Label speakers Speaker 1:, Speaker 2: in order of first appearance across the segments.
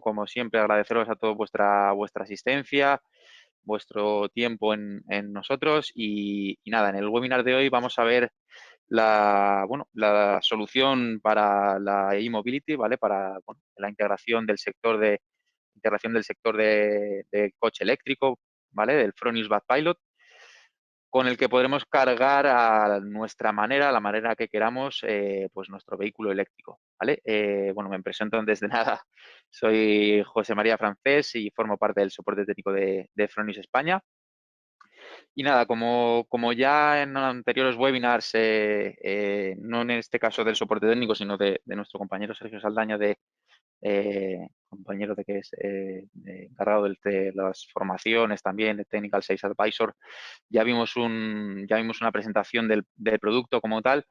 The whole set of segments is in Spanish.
Speaker 1: Como siempre, agradeceros a todos vuestra asistencia, vuestro tiempo en nosotros y nada, en el webinar de hoy vamos a ver la solución para la e-mobility, ¿vale? Para la integración del sector de coche eléctrico, ¿vale? Del Fronius Bad Pilot, con el que podremos cargar a nuestra manera, a la manera que queramos, pues nuestro vehículo eléctrico, ¿vale? Bueno, me presento antes de nada, soy José María Francés y formo parte del soporte técnico de Fronius España. Y nada, como ya en anteriores webinars, no en este caso del soporte técnico, sino de nuestro compañero Sergio Saldaña compañero de que es encargado de las formaciones también, de Technical Sales Advisor, ya vimos una presentación del producto como tal.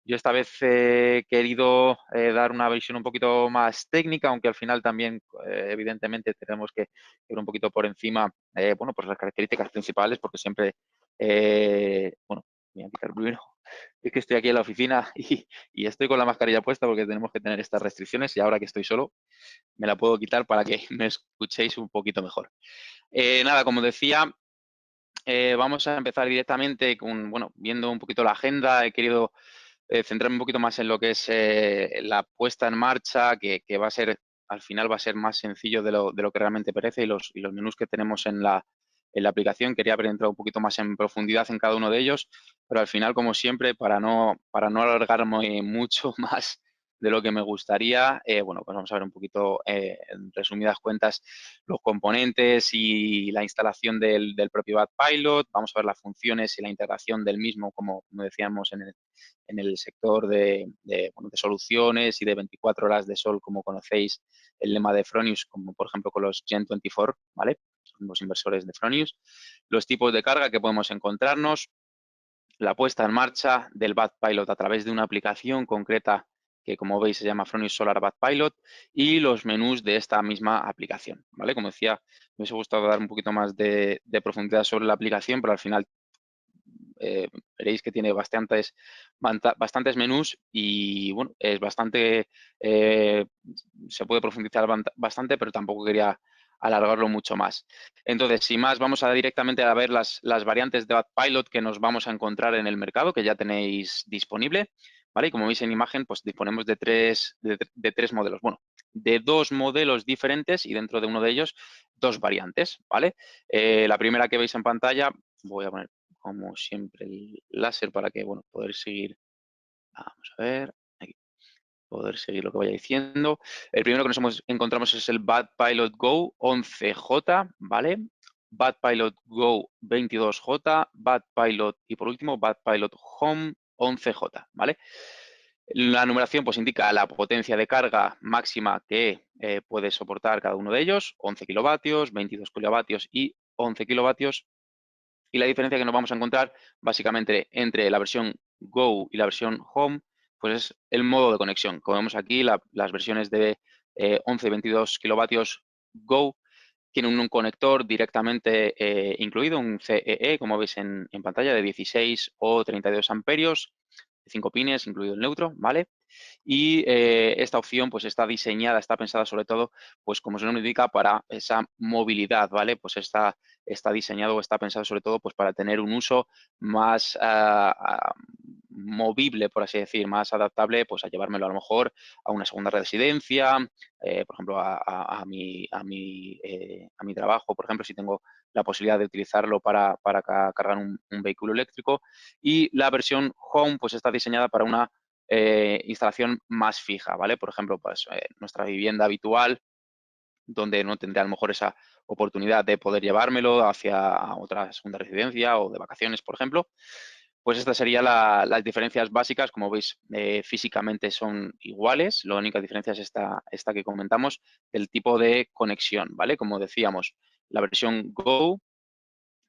Speaker 1: Yo esta vez he querido dar una visión un poquito más técnica, aunque al final también, evidentemente, tenemos que ir un poquito por encima, pues las características principales, porque siempre, voy a quitar primero, es que estoy aquí en la oficina y estoy con la mascarilla puesta porque tenemos que tener estas restricciones y ahora que estoy solo me la puedo quitar para que me escuchéis un poquito mejor. Nada, como decía, vamos a empezar directamente viendo un poquito la agenda. He querido centrarme un poquito más en lo que es la puesta en marcha, que va a ser, al final va a ser más sencillo de lo que realmente parece y los menús que tenemos en la aplicación. Quería haber entrado un poquito más en profundidad en cada uno de ellos, pero al final, como siempre, para no alargarme mucho más de lo que me gustaría, pues vamos a ver un poquito, en resumidas cuentas, los componentes y la instalación del propio Bad Pilot. Vamos a ver las funciones y la integración del mismo, como decíamos, en el sector de soluciones y de 24 horas de sol, como conocéis el lema de Fronius, como por ejemplo con los Gen 24, ¿vale? Son los inversores de Fronius. Los tipos de carga que podemos encontrarnos, la puesta en marcha del Bad Pilot a través de una aplicación concreta que, como veis, se llama Fronius Solar Bad Pilot, y los menús de esta misma aplicación, ¿vale? Como decía, me hubiese gustado dar un poquito más de profundidad sobre la aplicación, pero al final veréis que tiene bastantes menús y bueno, es bastante, se puede profundizar bastante, pero tampoco quería alargarlo mucho más. Entonces, sin más, vamos directamente a ver las variantes de Bad Pilot que nos vamos a encontrar en el mercado, que ya tenéis disponible, ¿vale? Y como veis en imagen, pues disponemos de tres modelos. Bueno, de dos modelos diferentes y dentro de uno de ellos, dos variantes, ¿vale? La primera que veis en pantalla, voy a poner como siempre el láser para que, poder seguir, vamos a ver, aquí, poder seguir lo que vaya diciendo. El primero que encontramos es el Bad Pilot Go 11J, ¿vale? Bad Pilot Go 22J, Bad Pilot y por último Bad Pilot Home 11J, ¿vale? La numeración pues indica la potencia de carga máxima que puede soportar cada uno de ellos, 11 kilovatios, 22 kilovatios y 11 kilovatios. Y la diferencia que nos vamos a encontrar básicamente entre la versión Go y la versión Home, pues es el modo de conexión. Como vemos aquí, las versiones de 11 y 22 kilovatios Go tienen un conector directamente incluido, un CEE, como veis en pantalla, de 16 o 32 amperios, de 5 pines, incluido el neutro, ¿vale? Y esta opción pues está diseñada, está pensada sobre todo, pues como su nombre indica, para esa movilidad, ¿vale? Pues está diseñado o está pensado sobre todo pues para tener un uso más movible, por así decir, más adaptable, pues a llevármelo a lo mejor a una segunda residencia, por ejemplo, a mi trabajo, por ejemplo, si tengo la posibilidad de utilizarlo para cargar un vehículo eléctrico. Y la versión Home pues está diseñada para una instalación más fija, ¿vale? Por ejemplo, pues nuestra vivienda habitual, donde no tendré a lo mejor esa oportunidad de poder llevármelo hacia otra segunda residencia o de vacaciones, por ejemplo. Pues estas serían las diferencias básicas. Como veis, físicamente son iguales. La única diferencia es esta que comentamos, del tipo de conexión, ¿vale? Como decíamos, la versión Go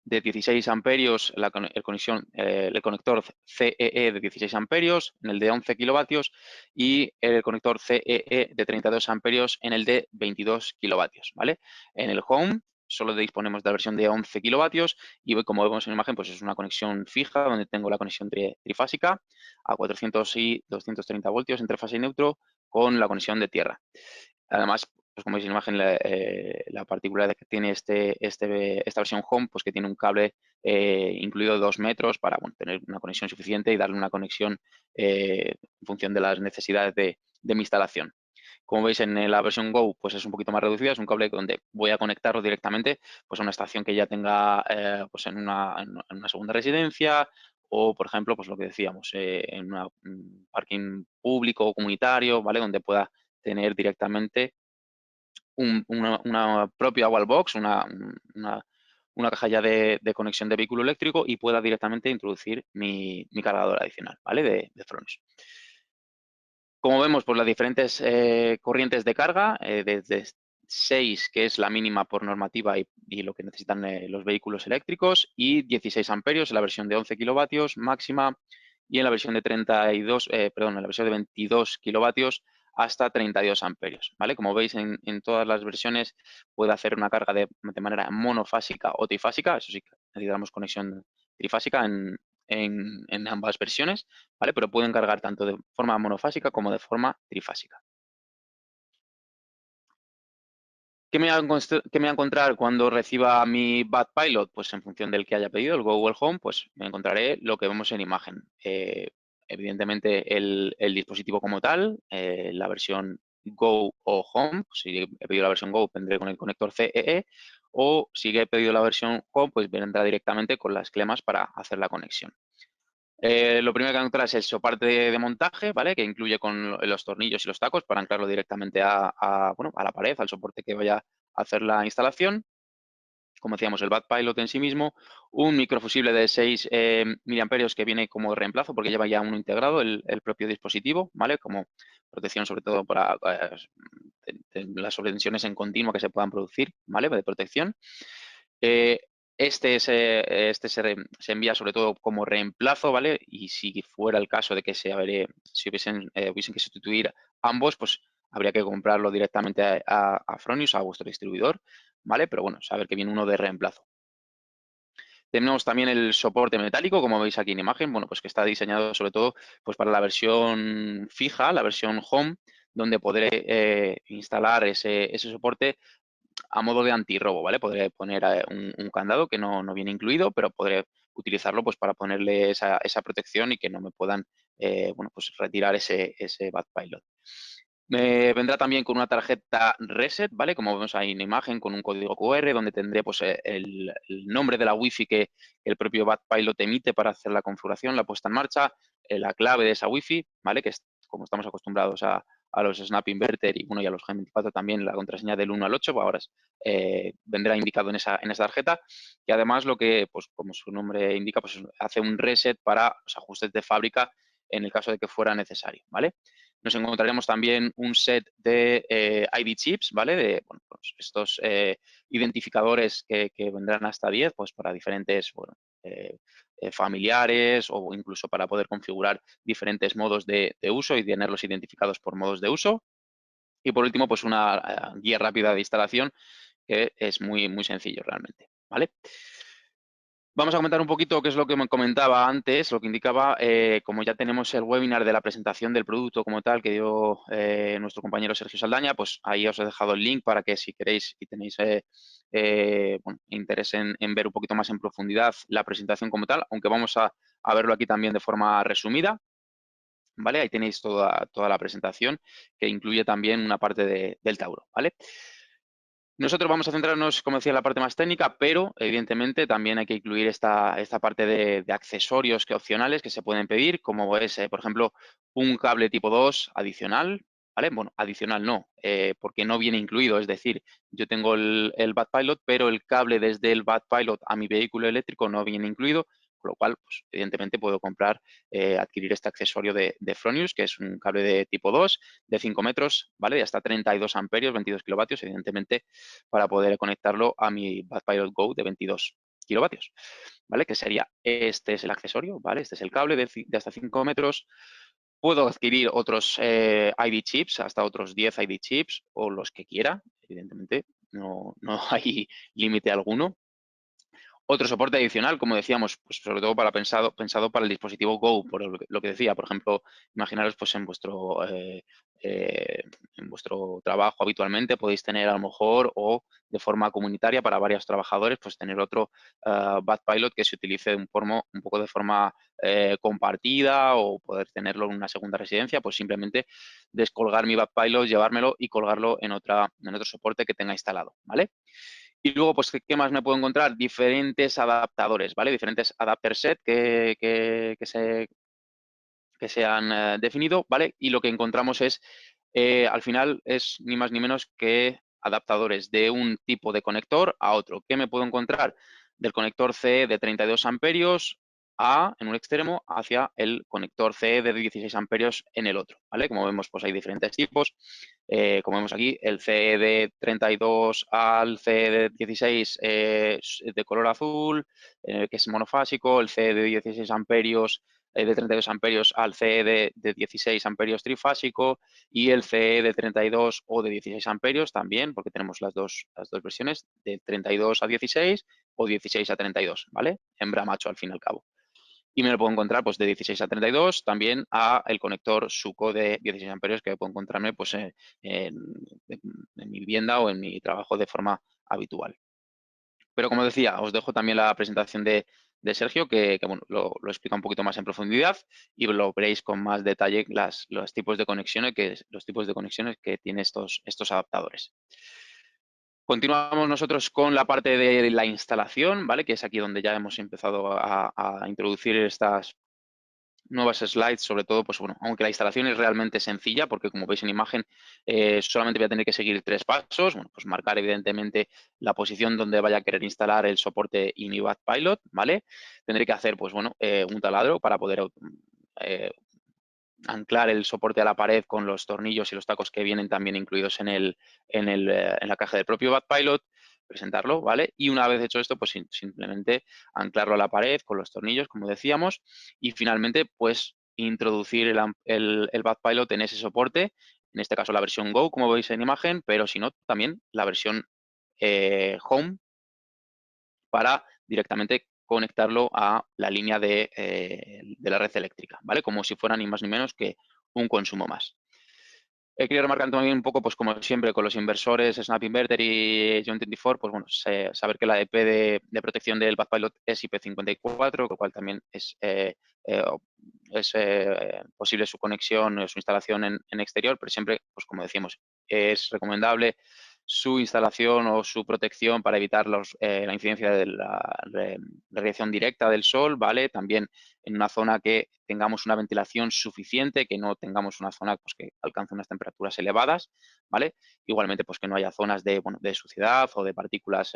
Speaker 1: de 16 amperios, el conector CEE de 16 amperios en el de 11 kilovatios y el conector CEE de 32 amperios en el de 22 kilovatios, ¿vale? En el Home solo disponemos de la versión de 11 kilovatios y como vemos en la imagen, pues es una conexión fija donde tengo la conexión trifásica a 400 y 230 voltios entre fase y neutro con la conexión de tierra. Además, pues como veis en la imagen, la particularidad que tiene esta versión Home, pues que tiene un cable incluido de 2 metros para bueno, tener una conexión suficiente y darle una conexión en función de las necesidades de mi instalación. Como veis en la versión Go, pues es un poquito más reducida, es un cable donde voy a conectarlo directamente pues, a una estación que ya tenga pues en una segunda residencia o, por ejemplo, pues lo que decíamos, en un parking público o comunitario, ¿vale? Donde pueda tener directamente una propia wallbox, una caja ya de conexión de vehículo eléctrico y pueda directamente introducir mi cargador adicional, ¿vale? De Fronius. Como vemos, pues las diferentes corrientes de carga, desde 6, que es la mínima por normativa y lo que necesitan los vehículos eléctricos, y 16 amperios en la versión de 11 kilovatios máxima y en la versión de 32, perdón, en la versión de 22 kilovatios hasta 32 amperios, ¿vale? Como veis en todas las versiones puede hacer una carga de manera monofásica o trifásica, eso sí, necesitamos conexión trifásica en ambas versiones, ¿vale? Pero pueden cargar tanto de forma monofásica como de forma trifásica. ¿Qué me voy a encontrar cuando reciba mi Bad Pilot? Pues en función del que haya pedido, el Google Home, pues me encontraré lo que vemos en imagen. Evidentemente el dispositivo como tal, la versión Go o Home, si he pedido la versión Go, vendré con el conector CEE, o si he pedido la versión Home, pues vendrá directamente con las clemas para hacer la conexión. Lo primero que encontrar es el soporte de montaje, ¿vale? Que incluye con los tornillos y los tacos para anclarlo directamente bueno, a la pared, al soporte que vaya a hacer la instalación. Como decíamos, el Bad Pilot en sí mismo, un microfusible de 6 miliamperios que viene como reemplazo porque lleva ya uno integrado el propio dispositivo, ¿vale? Como protección sobre todo para las sobretensiones en continua que se puedan producir, ¿vale? De protección. Eh, se envía sobre todo como reemplazo, ¿vale? Y si fuera el caso de que si hubiesen que sustituir ambos, pues habría que comprarlo directamente a Fronius, a vuestro distribuidor, ¿vale? Pero bueno, saber que viene uno de reemplazo. Tenemos también el soporte metálico, como veis aquí en imagen, bueno, pues que está diseñado sobre todo pues para la versión fija, la versión Home, donde podré instalar ese soporte a modo de antirrobo, ¿vale? Podré poner un candado que no viene incluido, pero podré utilizarlo pues para ponerle esa protección y que no me puedan, bueno, pues retirar ese Bad Pilot. Vendrá también con una tarjeta Reset, ¿vale? Como vemos ahí en imagen, con un código QR donde tendré pues, el nombre de la Wi-Fi que el propio Bad Pilot emite para hacer la configuración, la puesta en marcha, la clave de esa Wi-Fi, ¿vale? Que es como estamos acostumbrados a los Snap Inverter y, bueno, y a los G24 también la contraseña del 1 al 8, pues ahora vendrá indicado en esa tarjeta. Y además lo que, pues como su nombre indica, pues hace un reset para los ajustes de fábrica en el caso de que fuera necesario, ¿vale? Nos encontraremos también un set de ID chips, ¿vale? De bueno, pues estos identificadores que vendrán hasta 10, pues para diferentes bueno, familiares o incluso para poder configurar diferentes modos de uso y tenerlos identificados por modos de uso. Y por último, pues una guía rápida de instalación que es muy sencillo realmente, ¿vale? Vamos a comentar un poquito qué es lo que me comentaba antes, lo que indicaba, como ya tenemos el webinar de la presentación del producto como tal que dio nuestro compañero Sergio Saldaña, pues ahí os he dejado el link para que si queréis y tenéis bueno, interés en ver un poquito más en profundidad la presentación como tal, aunque vamos a verlo aquí también de forma resumida, ¿vale? Ahí tenéis toda la presentación que incluye también una parte del Tauro, ¿vale? Nosotros vamos a centrarnos, como decía, en la parte más técnica, pero evidentemente también hay que incluir esta parte de accesorios opcionales que se pueden pedir, como es, por ejemplo, un cable tipo 2 adicional, ¿vale? Bueno, adicional no, porque no viene incluido, es decir, yo tengo el Bad Pilot, pero el cable desde el Bad Pilot a mi vehículo eléctrico no viene incluido, con lo cual, pues, evidentemente puedo adquirir este accesorio de Fronius, que es un cable de tipo 2, de 5 metros, ¿vale? De hasta 32 amperios, 22 kilovatios, evidentemente, para poder conectarlo a mi Bad Pilot Go de 22 kilovatios, ¿vale? Que sería, este es el accesorio, ¿vale? Este es el cable de hasta 5 metros. Puedo adquirir otros ID chips, hasta otros 10 ID chips o los que quiera, evidentemente, no hay límite alguno. Otro soporte adicional, como decíamos, pues sobre todo pensado para el dispositivo Go, por lo que decía, por ejemplo, imaginaros pues en vuestro trabajo habitualmente podéis tener a lo mejor o de forma comunitaria para varios trabajadores, pues tener otro BatPilot que se utilice un poco de forma compartida o poder tenerlo en una segunda residencia, pues simplemente descolgar mi BatPilot, llevármelo y colgarlo en otro soporte que tenga instalado, ¿vale? Y luego, pues, ¿qué más me puedo encontrar? Diferentes adaptadores, ¿vale? Diferentes adapter set que se han definido, ¿vale? Y lo que encontramos es, al final, es ni más ni menos que adaptadores de un tipo de conector a otro. ¿Qué me puedo encontrar? Del conector CE de 32 amperios en un extremo hacia el conector CE de 16 amperios en el otro, ¿vale? Como vemos, pues hay diferentes tipos. Como vemos aquí, el CE de 32 al CE de 16 es de color azul, que es monofásico, el CE de 16 amperios de 32 amperios al CE de 16 amperios trifásico y el CE de 32 o de 16 amperios también, porque tenemos las dos versiones, de 32 a 16 o 16 a 32, ¿vale? Hembra macho al fin y al cabo. Y me lo puedo encontrar pues de 16 a 32 también a el conector SUCO de 16 amperios que puedo encontrarme pues en mi vivienda o en mi trabajo de forma habitual. Pero como decía, os dejo también la presentación de Sergio, bueno, lo explica un poquito más en profundidad y lo veréis con más detalle los tipos de conexiones que tiene estos adaptadores. Continuamos nosotros con la parte de la instalación, ¿vale? Que es aquí donde ya hemos empezado a introducir estas nuevas slides, sobre todo, pues bueno, aunque la instalación es realmente sencilla, porque como veis en imagen, solamente voy a tener que seguir 3 pasos. Bueno, pues marcar evidentemente la posición donde vaya a querer instalar el soporte INIBAT Pilot, ¿vale? Tendré que hacer, pues bueno, un taladro para poder eh, anclar el soporte a la pared con los tornillos y los tacos que vienen también incluidos en la caja del propio BatPilot, presentarlo, ¿vale? Y una vez hecho esto, pues simplemente anclarlo a la pared con los tornillos, como decíamos, y finalmente, pues introducir el BatPilot en ese soporte, en este caso la versión Go, como veis en imagen, pero si no, también la versión Home para directamente conectarlo a la línea de la red eléctrica, ¿vale? Como si fuera ni más ni menos que un consumo más. He querido remarcar también un poco, pues como siempre, con los inversores Snap Inverter y John24, pues bueno, saber que la EP de protección del BatPilot es IP54, con lo cual también eh, es posible su conexión o su instalación en exterior, pero siempre, pues como decíamos, es recomendable su instalación o su protección para evitar la incidencia de la radiación directa del sol, ¿vale? También en una zona que tengamos una ventilación suficiente, que no tengamos una zona pues, que alcance unas temperaturas elevadas, ¿vale? Igualmente, pues que no haya zonas de suciedad o de partículas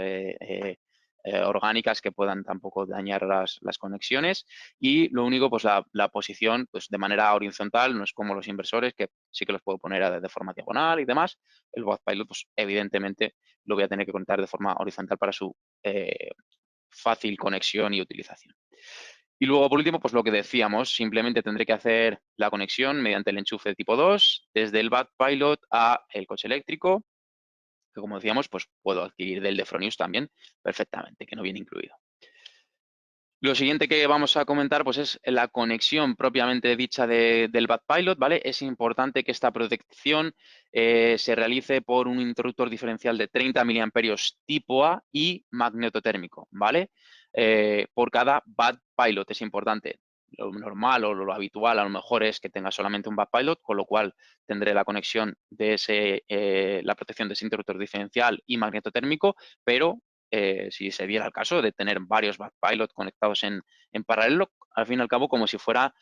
Speaker 1: orgánicas que puedan tampoco dañar las conexiones. Y lo único, pues la posición, pues de manera horizontal, no es como los inversores, que sí que los puedo poner de forma diagonal y demás. El BatPilot, pues evidentemente lo voy a tener que conectar de forma horizontal para su fácil conexión y utilización. Y luego, por último, pues lo que decíamos, simplemente tendré que hacer la conexión mediante el enchufe tipo 2 desde el BatPilot a el coche eléctrico, que como decíamos, pues puedo adquirir del de Fronius también perfectamente, que no viene incluido. Lo siguiente que vamos a comentar pues es la conexión propiamente dicha del BatPilot, ¿vale? Es importante que esta protección se realice por un interruptor diferencial de 30 miliamperios tipo A y magnetotérmico, ¿vale? Por cada BatPilot es importante. Lo normal o lo habitual a lo mejor es que tenga solamente un BatPilot, con lo cual tendré la conexión la protección de ese interruptor diferencial y magnetotérmico, pero si se diera el caso de tener varios BatPilot conectados en paralelo, al fin y al cabo, como si fuera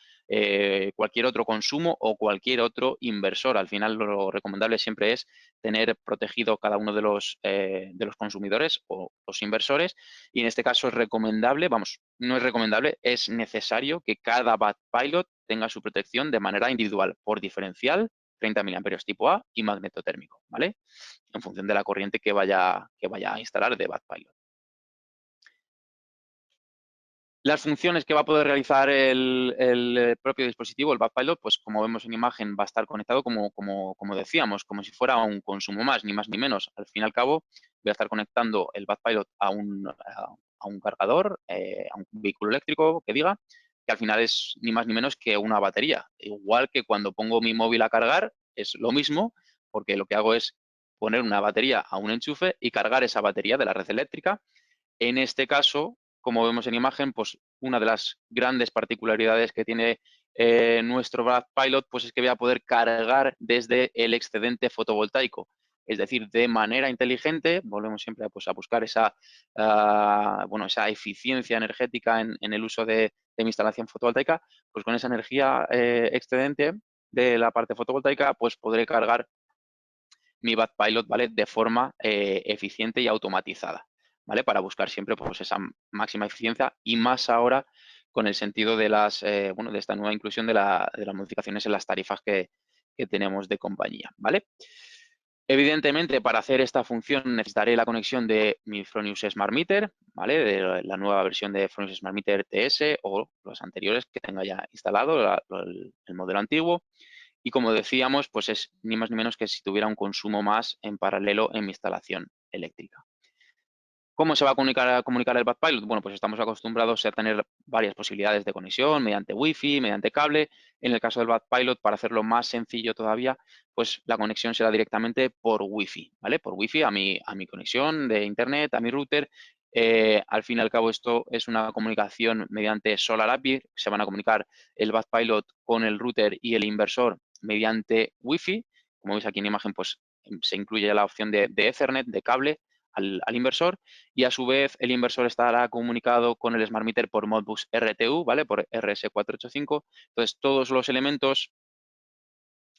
Speaker 1: cualquier otro consumo o cualquier otro inversor. Al final, lo recomendable siempre es tener protegido cada uno de los consumidores o los inversores. Y en este caso es recomendable, vamos, no es recomendable, es necesario que cada BatPilot tenga su protección de manera individual, por diferencial, 30 miliamperios tipo A y magnetotérmico, ¿vale? En función de la corriente que vaya a instalar de BatPilot. Las funciones que va a poder realizar el propio dispositivo, el BatPilot, pues como vemos en imagen, va a estar conectado como decíamos, como si fuera un consumo más, ni más ni menos. Al fin y al cabo, voy a estar conectando el BatPilot a a un cargador, a un vehículo eléctrico que diga, que al final es ni más ni menos que una batería. Igual que cuando pongo mi móvil a cargar, es lo mismo, porque lo que hago es poner una batería a un enchufe y cargar esa batería de la red eléctrica. En este caso, como vemos en imagen, pues una de las grandes particularidades que tiene nuestro Bath Pilot, pues es que voy a poder cargar desde el excedente fotovoltaico. Es decir, de manera inteligente, volvemos siempre a, pues, a buscar esa, bueno, esa eficiencia energética en el uso de mi instalación fotovoltaica, pues con esa energía excedente de la parte fotovoltaica, pues podré cargar mi Bath Pilot, ¿vale? De forma eficiente y automatizada, ¿vale? Para buscar siempre pues, esa máxima eficiencia y más ahora con el sentido de las, bueno, de esta nueva inclusión de las modificaciones en las tarifas que tenemos de compañía, ¿vale? Evidentemente, para hacer esta función necesitaré la conexión de mi Fronius Smart Meter, ¿vale? De la nueva versión de Fronius Smart Meter TS o los anteriores que tenga ya instalado, el modelo antiguo. Y como decíamos, pues es ni más ni menos que si tuviera un consumo más en paralelo en mi instalación eléctrica. ¿Cómo se va a comunicar el Bath Pilot? Bueno, pues estamos acostumbrados a tener varias posibilidades de conexión mediante Wi-Fi, mediante cable. En el caso del Bath Pilot, para hacerlo más sencillo todavía, pues la conexión será directamente por Wi-Fi, ¿vale? Por Wi-Fi a mi conexión de Internet, a mi router. Al fin y al cabo, esto es una comunicación mediante Solar API. Se van a comunicar el Bath Pilot con el router y el inversor mediante Wi-Fi. Como veis aquí en imagen, pues se incluye la opción de Ethernet, de cable al inversor y a su vez el inversor estará comunicado con el Smart Meter por Modbus RTU, ¿vale? Por RS485. Entonces, todos los elementos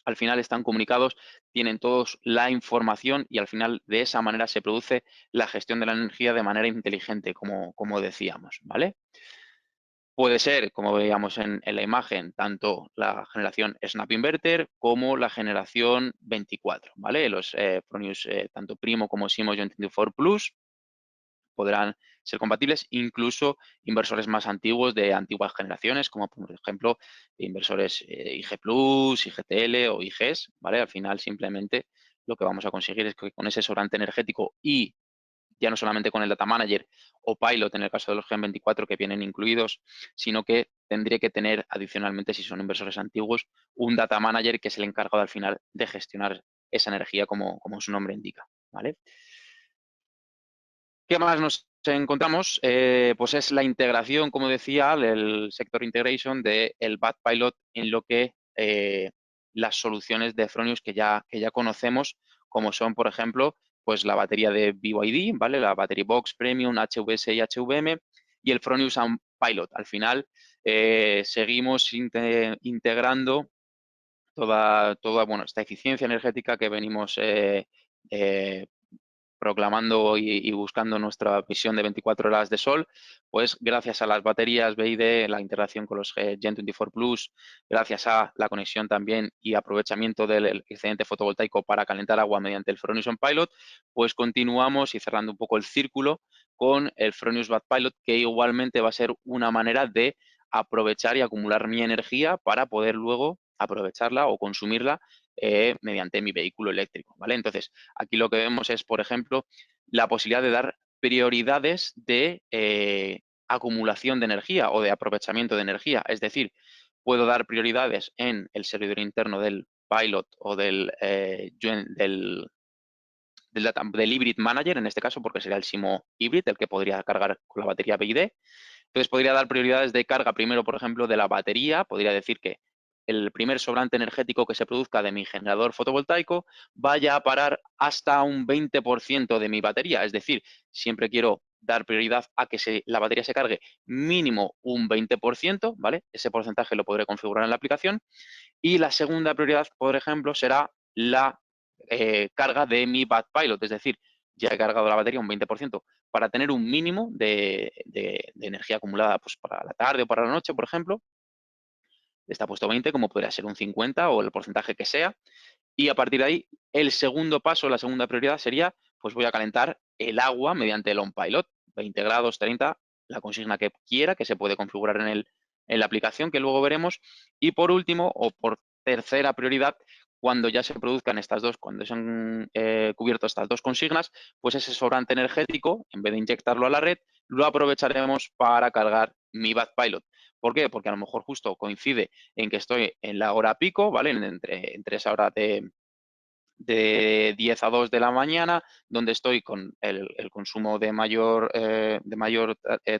Speaker 1: al final están comunicados, tienen todos la información y al final de esa manera se produce la gestión de la energía de manera inteligente, como decíamos, ¿vale? Puede ser, como veíamos en la imagen, tanto la generación Snap Inverter como la generación 24, ¿vale? Los Fronius, tanto Primo como Simo Joint 24 Plus, podrán ser compatibles, incluso inversores más antiguos de antiguas generaciones, como por ejemplo inversores IG Plus, IGTL o IGs, ¿vale? Al final simplemente lo que vamos a conseguir es que con ese sobrante energético y ya no solamente con el Data Manager o Pilot en el caso de los Gen 24 que vienen incluidos, sino que tendré que tener adicionalmente, si son inversores antiguos, un Data Manager que es el encargado al final de gestionar esa energía como su nombre indica, ¿vale? ¿Qué más nos encontramos? Pues es la integración, como decía, el Sector Integration del Bath Pilot en lo que las soluciones de Fronius que ya conocemos, como son, por ejemplo, pues la batería de BYD, ¿vale? La Battery Box Premium, HVS y HVM, y el Fronius Pilot. Al final, seguimos integrando toda bueno, esta eficiencia energética que venimos eh, proclamando y buscando nuestra visión de 24 horas de sol, pues gracias a las baterías BID, la integración con los Gen 24 Plus, gracias a la conexión también y aprovechamiento del excedente fotovoltaico para calentar agua mediante el Fronius On Pilot, pues continuamos y cerrando un poco el círculo con el Fronius Bath Pilot, que igualmente va a ser una manera de aprovechar y acumular mi energía para poder luego aprovecharla o consumirla mediante mi vehículo eléctrico, ¿vale? Entonces, aquí lo que vemos es, por ejemplo, la posibilidad de dar prioridades de acumulación de energía o de aprovechamiento de energía. Es decir, puedo dar prioridades en el servidor interno del Pilot o del Hybrid Manager, en este caso, porque sería el Simo Hybrid, el que podría cargar con la batería BID. Entonces, podría dar prioridades de carga primero, por ejemplo, de la batería. Podría decir que el primer sobrante energético que se produzca de mi generador fotovoltaico vaya a parar hasta un 20% de mi batería. Es decir, siempre quiero dar prioridad a que la batería se cargue mínimo un 20%, ¿vale? Ese porcentaje lo podré configurar en la aplicación. Y la segunda prioridad, por ejemplo, será la carga de mi Bath Pilot. Es decir, ya he cargado la batería un 20% para tener un mínimo de energía acumulada pues, para la tarde o para la noche, por ejemplo. Está puesto 20, como podría ser un 50 o el porcentaje que sea. Y a partir de ahí, el segundo paso, la segunda prioridad sería, pues voy a calentar el agua mediante el OnPilot, 20 grados, 30, la consigna que quiera, que se puede configurar en la aplicación, que luego veremos. Y por último, o por tercera prioridad, cuando ya se produzcan estas dos, cuando se han cubierto estas dos consignas, pues ese sobrante energético, en vez de inyectarlo a la red, lo aprovecharemos para cargar mi Batpilot. ¿Por qué? Porque a lo mejor justo coincide en que estoy en la hora pico, ¿vale? Entre esa hora de 10 a 2 de la mañana, donde estoy con el consumo de mayor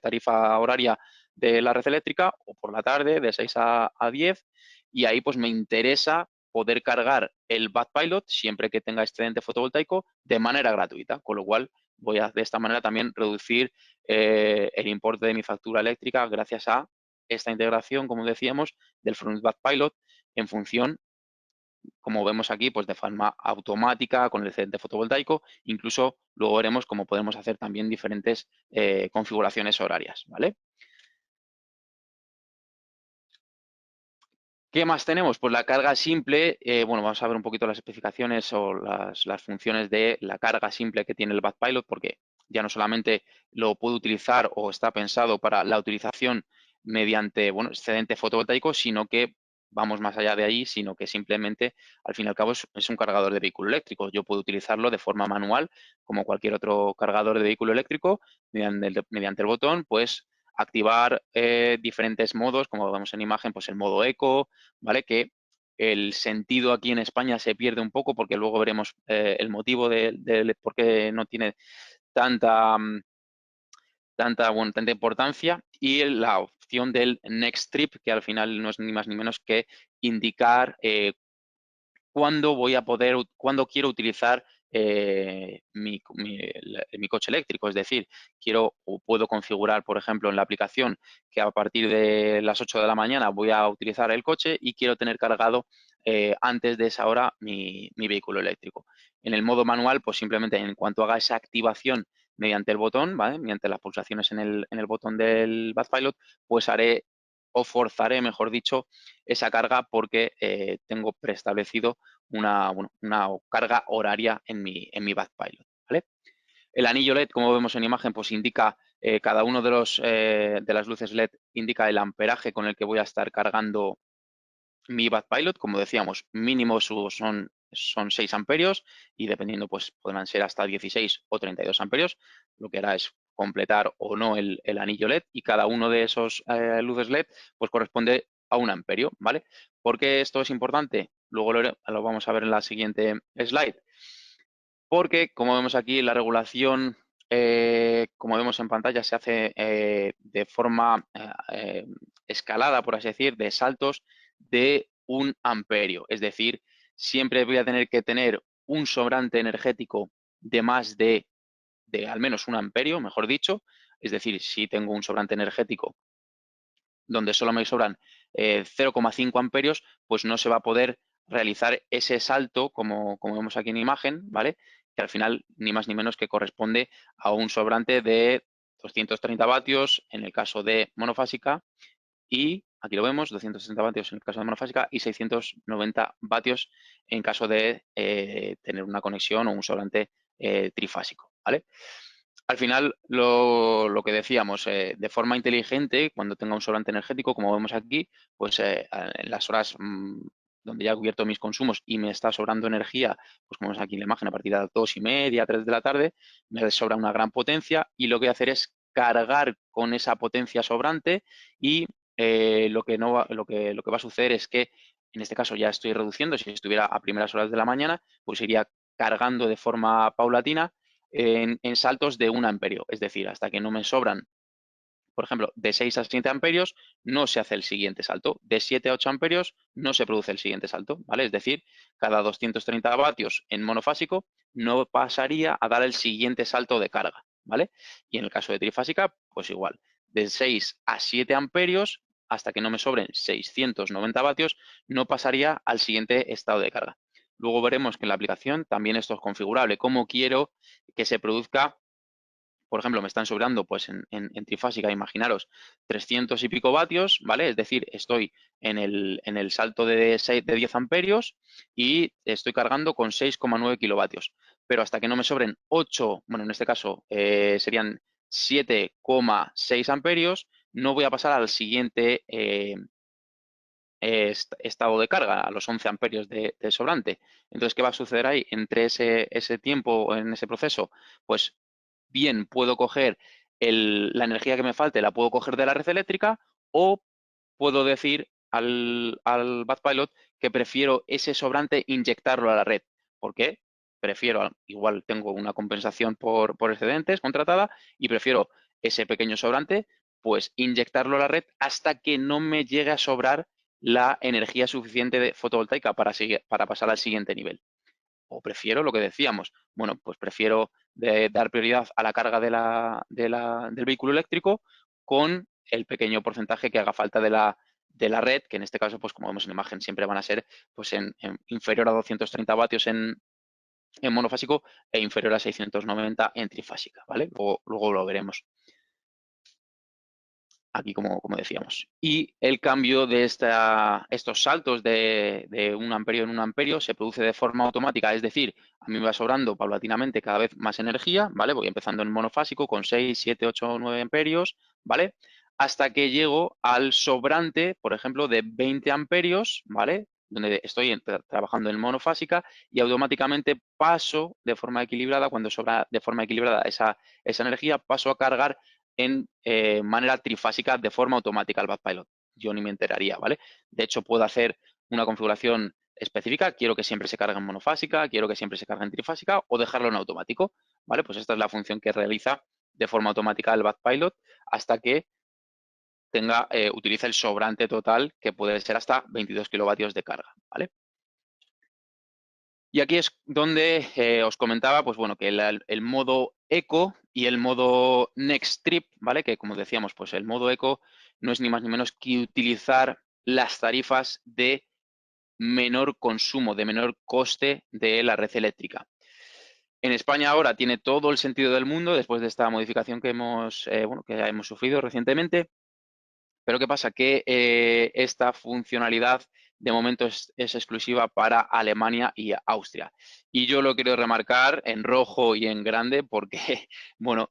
Speaker 1: tarifa horaria de la red eléctrica, o por la tarde de 6 a 10, y ahí pues me interesa poder cargar el Batpilot siempre que tenga excedente fotovoltaico de manera gratuita, con lo cual voy a de esta manera también reducir el importe de mi factura eléctrica gracias a esta integración, como decíamos, del Front Batpilot en función, como vemos aquí, pues de forma automática con el excedente fotovoltaico. Incluso luego veremos cómo podemos hacer también diferentes configuraciones horarias, ¿vale? ¿Qué más tenemos? Pues la carga simple. Bueno, vamos a ver un poquito las especificaciones o las funciones de la carga simple que tiene el Batpilot, porque ya no solamente lo puedo utilizar o está pensado para la utilización mediante, bueno, excedente fotovoltaico, sino que vamos más allá de ahí, sino que simplemente, al fin y al cabo, es un cargador de vehículo eléctrico. Yo puedo utilizarlo de forma manual, como cualquier otro cargador de vehículo eléctrico, mediante el botón, pues activar diferentes modos, como vemos en imagen, pues el modo eco, ¿vale? Que el sentido aquí en España se pierde un poco porque luego veremos el motivo de por qué no tiene tanta, tanta importancia, y la opción del Next Trip, que al final no es ni más ni menos que indicar cuándo voy a poder, cuándo quiero utilizar mi coche eléctrico. Es decir, quiero o puedo configurar, por ejemplo, en la aplicación que a partir de las 8 de la mañana voy a utilizar el coche y quiero tener cargado antes de esa hora mi vehículo eléctrico. En el modo manual, pues simplemente en cuanto haga esa activación mediante el botón, ¿vale? Mediante las pulsaciones en el botón del Batpilot, pues haré o forzaré, mejor dicho, esa carga porque tengo preestablecido bueno, una carga horaria en mi Batpilot, ¿vale? El anillo LED, como vemos en imagen, pues indica cada uno de las luces LED indica el amperaje con el que voy a estar cargando mi Batpilot. Como decíamos, mínimo son 6 amperios y dependiendo, pues podrán ser hasta 16 o 32 amperios. Lo que hará es completar o no el anillo LED, y cada uno de esos luces LED pues corresponde a un amperio, ¿vale? ¿Por qué esto es importante? Luego lo vamos a ver en la siguiente slide. Porque, como vemos aquí, la regulación, como vemos en pantalla, se hace de forma escalada, por así decir, de saltos de 1 amperio. Es decir, siempre voy a tener que tener un sobrante energético de más de al menos 1 amperio, mejor dicho. Es decir, si tengo un sobrante energético donde solo me sobran 0,5 amperios, pues no se va a poder realizar ese salto, como vemos aquí en imagen, ¿vale? Que al final ni más ni menos que corresponde a un sobrante de 230 vatios en el caso de monofásica, y aquí lo vemos, 260 vatios en el caso de monofásica y 690 vatios en caso de tener una conexión o un sobrante trifásico, ¿vale? Al final, lo que decíamos, de forma inteligente, cuando tenga un sobrante energético, como vemos aquí, pues en las horas donde ya he cubierto mis consumos y me está sobrando energía, pues como vemos aquí en la imagen, a partir de las 2:30, 3 de la tarde, me sobra una gran potencia, y lo que voy a hacer es cargar con esa potencia sobrante, y lo que no va, lo que va a suceder es que en este caso ya estoy reduciendo. Si estuviera a primeras horas de la mañana, pues iría cargando de forma paulatina en saltos de 1 amperio. Es decir, hasta que no me sobran, por ejemplo, de 6 a 7 amperios, no se hace el siguiente salto. De 7 a 8 amperios, no se produce el siguiente salto, ¿vale? Es decir, cada 230 vatios en monofásico no pasaría a dar el siguiente salto de carga, ¿vale? Y en el caso de trifásica, pues igual, de 6 a 7 amperios, hasta que no me sobren 690 vatios, no pasaría al siguiente estado de carga. Luego veremos que en la aplicación también esto es configurable. Cómo quiero que se produzca. Por ejemplo, me están sobrando, pues en trifásica, imaginaros, 300 y pico vatios, ¿vale? Es decir, estoy en el salto de 10 amperios y estoy cargando con 6,9 kilovatios. Pero hasta que no me sobren 8, bueno, en este caso serían 7,6 amperios, no voy a pasar al siguiente estado de carga, a los 11 amperios de sobrante. Entonces, ¿qué va a suceder ahí? Entre ese tiempo, en ese proceso, pues bien puedo coger la energía que me falte, la puedo coger de la red eléctrica, o puedo decir al BadPilot que prefiero ese sobrante inyectarlo a la red. ¿Por qué? Prefiero, igual tengo una compensación por excedentes contratada, y prefiero ese pequeño sobrante, pues inyectarlo a la red hasta que no me llegue a sobrar la energía suficiente de fotovoltaica para pasar al siguiente nivel. O prefiero lo que decíamos, bueno, pues prefiero dar prioridad a la carga del vehículo eléctrico con el pequeño porcentaje que haga falta de la red, que en este caso, pues como vemos en la imagen, siempre van a ser pues en inferior a 230 vatios en monofásico e inferior a 690 en trifásica, ¿vale? Luego lo veremos aquí, como decíamos. Y el cambio de estos saltos de 1 amperio en 1 amperio se produce de forma automática, es decir, a mí me va sobrando paulatinamente cada vez más energía, ¿vale? Voy empezando en monofásico con 6, 7, 8, 9 amperios, ¿vale? Hasta que llego al sobrante, por ejemplo, de 20 amperios, ¿vale? Donde estoy trabajando en monofásica, y automáticamente paso de forma equilibrada, cuando sobra de forma equilibrada esa energía, paso a cargar en manera trifásica de forma automática el BadPilot. Yo ni me enteraría, ¿vale? De hecho, puedo hacer una configuración específica. Quiero que siempre se cargue en monofásica, quiero que siempre se cargue en trifásica, o dejarlo en automático, ¿vale? Pues esta es la función que realiza de forma automática el BadPilot hasta que utilice el sobrante total, que puede ser hasta 22 kilovatios de carga, ¿vale? Y aquí es donde os comentaba, pues bueno, que el modo eco y el modo next trip, ¿vale? Que como decíamos, pues el modo eco no es ni más ni menos que utilizar las tarifas de menor consumo, de menor coste de la red eléctrica. En España ahora tiene todo el sentido del mundo después de esta modificación que que hemos sufrido recientemente. Pero ¿qué pasa? Que esta funcionalidad de momento es exclusiva para Alemania y Austria. Y yo lo quiero remarcar en rojo y en grande porque, bueno,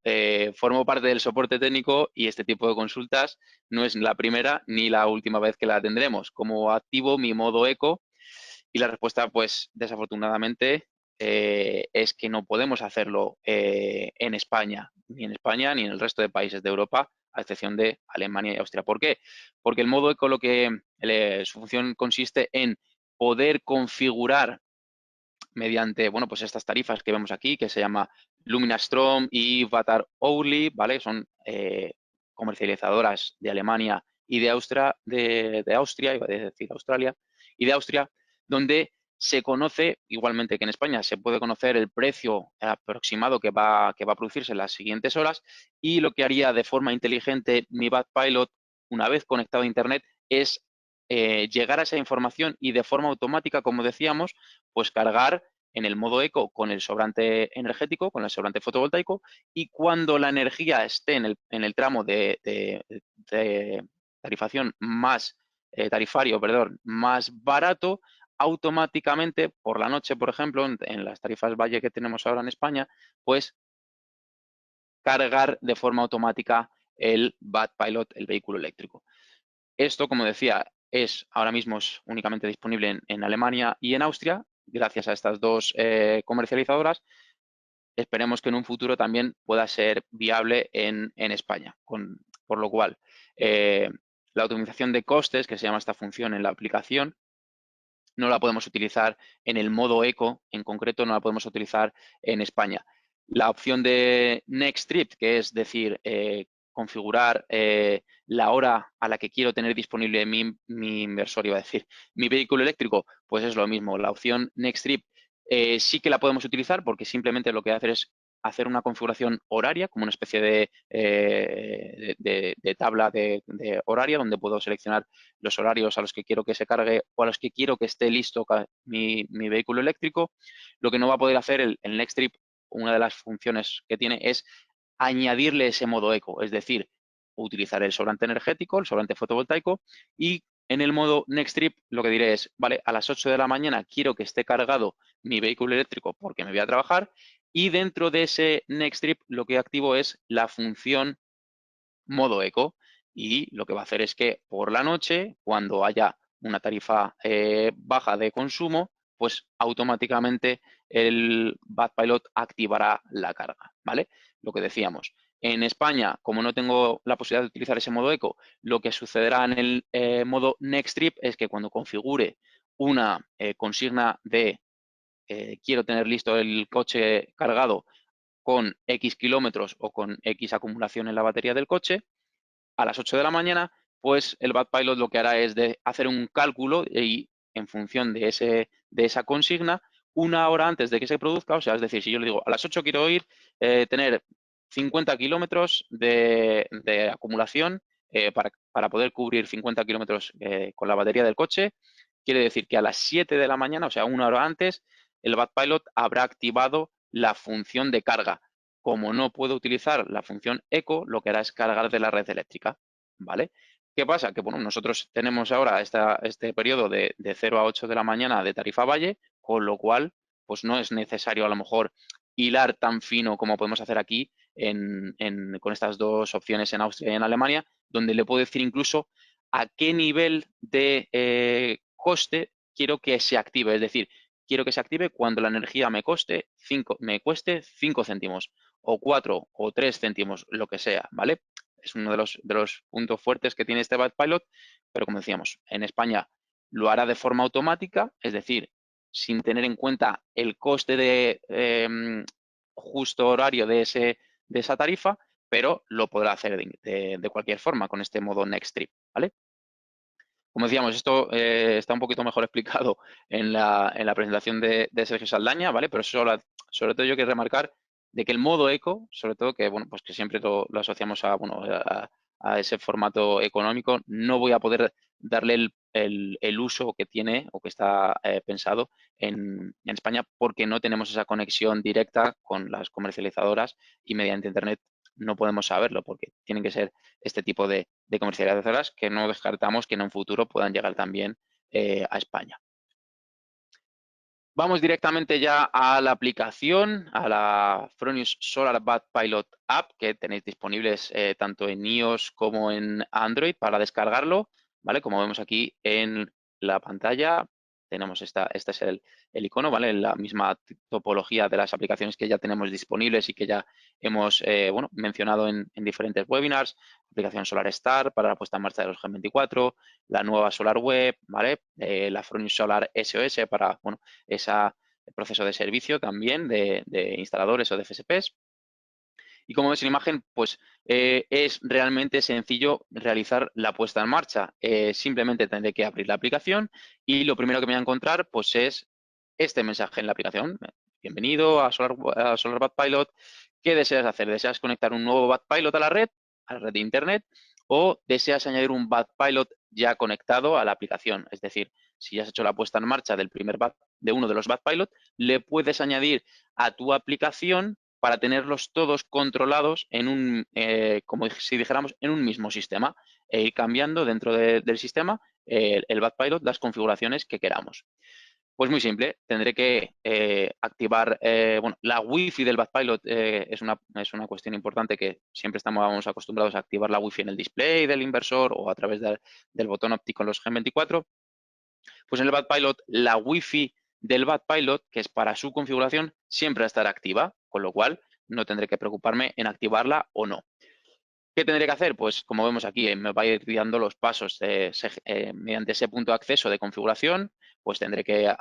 Speaker 1: formo parte del soporte técnico, y este tipo de consultas no es la primera ni la última vez que la tendremos. ¿Cómo activo mi modo eco? Y la respuesta, pues, desafortunadamente, es que no podemos hacerlo en España, ni en el resto de países de Europa, a excepción de Alemania y Austria. ¿Por qué? Porque el modo eco, su función consiste en poder configurar mediante, bueno, pues estas tarifas que vemos aquí, que se llama Luminastrom y Vatar Hourly, ¿vale? Son comercializadoras de Alemania y de Austria, iba a decir Australia, y de Austria, donde se conoce, igualmente que en España, se puede conocer el precio aproximado que va a producirse en las siguientes horas, y lo que haría de forma inteligente mi BadPilot, una vez conectado a Internet, es llegar a esa información y de forma automática, como decíamos, pues cargar en el modo eco con el sobrante energético, con el sobrante fotovoltaico, y cuando la energía esté en el tramo de tarifación más tarifario, perdón, más barato, automáticamente por la noche, por ejemplo, en las tarifas Valle que tenemos ahora en España, pues cargar de forma automática el BadPilot, el vehículo eléctrico. Esto, como decía, ahora mismo es únicamente disponible en Alemania y en Austria, gracias a estas dos comercializadoras. Esperemos que en un futuro también pueda ser viable en España. Por lo cual, la optimización de costes, que se llama esta función en la aplicación, no la podemos utilizar en el modo eco, en concreto no la podemos utilizar en España. La opción de Next Trip, que es decir, configurar la hora a la que quiero tener disponible mi inversor, iba a decir, mi vehículo eléctrico, pues es lo mismo. La opción Next Trip sí que la podemos utilizar, porque simplemente lo que hace es hacer una configuración horaria, como una especie de tabla de horaria, donde puedo seleccionar los horarios a los que quiero que se cargue o a los que quiero que esté listo mi vehículo eléctrico. Lo que no va a poder hacer el Next Trip, una de las funciones que tiene, es añadirle ese modo eco, es decir, utilizar el sobrante energético, el sobrante fotovoltaico, y en el modo Next Trip lo que diré es, vale, a las 8 de la mañana quiero que esté cargado mi vehículo eléctrico porque me voy a trabajar, y dentro de ese Next Trip lo que activo es la función modo eco, y lo que va a hacer es que por la noche, cuando haya una tarifa baja de consumo, pues automáticamente el BadPilot activará la carga, ¿vale? Lo que decíamos. En España, como no tengo la posibilidad de utilizar ese modo eco, lo que sucederá en el modo Next Trip es que cuando configure una consigna de quiero tener listo el coche cargado con X kilómetros o con X acumulación en la batería del coche, a las 8 de la mañana, pues el BadPilot lo que hará es de hacer un cálculo y en función de esa consigna, una hora antes de que se produzca, o sea, es decir, si yo le digo a las 8 quiero ir, tener 50 kilómetros de acumulación para poder cubrir 50 kilómetros con la batería del coche, quiere decir que a las 7 de la mañana, o sea, una hora antes, el BadPilot habrá activado la función de carga. Como no puedo utilizar la función eco, lo que hará es cargar de la red eléctrica, ¿vale? ¿Qué pasa? Que bueno, nosotros tenemos ahora este periodo de 0 a 8 de la mañana de tarifa valle, con lo cual, pues no es necesario a lo mejor hilar tan fino como podemos hacer aquí con estas dos opciones en Austria y en Alemania, donde le puedo decir incluso a qué nivel de coste quiero que se active. Es decir, quiero que se active cuando la energía me cueste 5 céntimos o 4 o 3 céntimos, lo que sea, ¿vale? Es uno de los puntos fuertes que tiene este BadPilot, pero como decíamos, en España lo hará de forma automática, es decir, sin tener en cuenta el coste de justo horario de esa tarifa, pero lo podrá hacer de cualquier forma con este modo Next Trip, ¿vale? Como decíamos, esto está un poquito mejor explicado en la presentación de Sergio Saldaña, ¿vale? Pero sobre todo yo quiero remarcar de que el modo eco, sobre todo que, bueno, pues que siempre lo asociamos a, bueno, a ese formato económico, no voy a poder darle el uso que tiene o que está pensado en España porque no tenemos esa conexión directa con las comercializadoras y mediante Internet no podemos saberlo porque tienen que ser este tipo de comercializadoras que no descartamos que en un futuro puedan llegar también a España. Vamos directamente ya a la aplicación, a la Fronius Solar BadPilot App, que tenéis disponibles tanto en iOS como en Android para descargarlo, ¿vale? Como vemos aquí en la pantalla, tenemos este es el icono, ¿vale? La misma topología de las aplicaciones que ya tenemos disponibles y que ya hemos bueno, mencionado en diferentes webinars. Aplicación Solar Star para la puesta en marcha de los Gen24, la nueva Solar Web, ¿vale? La Fronius Solar SOS para, bueno, ese proceso de servicio también de instaladores o de FSPs. Y como ves en imagen, pues es realmente sencillo realizar la puesta en marcha. Simplemente tendré que abrir la aplicación y lo primero que me voy a encontrar pues es este mensaje en la aplicación. Bienvenido a Solar BadPilot. ¿Qué deseas hacer? ¿Deseas conectar un nuevo BadPilot a la red de Internet? ¿O deseas añadir un BadPilot ya conectado a la aplicación? Es decir, si ya has hecho la puesta en marcha de uno de los BadPilot, le puedes añadir a tu aplicación para tenerlos todos controlados como si dijéramos, en un mismo sistema e ir cambiando dentro del sistema el BadPilot las configuraciones que queramos. Pues muy simple, tendré que activar, bueno, la Wi-Fi del BadPilot es una cuestión importante que siempre estamos acostumbrados a activar la Wi-Fi en el display del inversor o a través del botón óptico en los Gen24. Pues en el BadPilot, la Wi-Fi del BadPilot, que es para su configuración, siempre estará activa, con lo cual no tendré que preocuparme en activarla o no. ¿Qué tendré que hacer? Pues como vemos aquí, me va a ir dando los pasos mediante ese punto de acceso de configuración, pues tendré que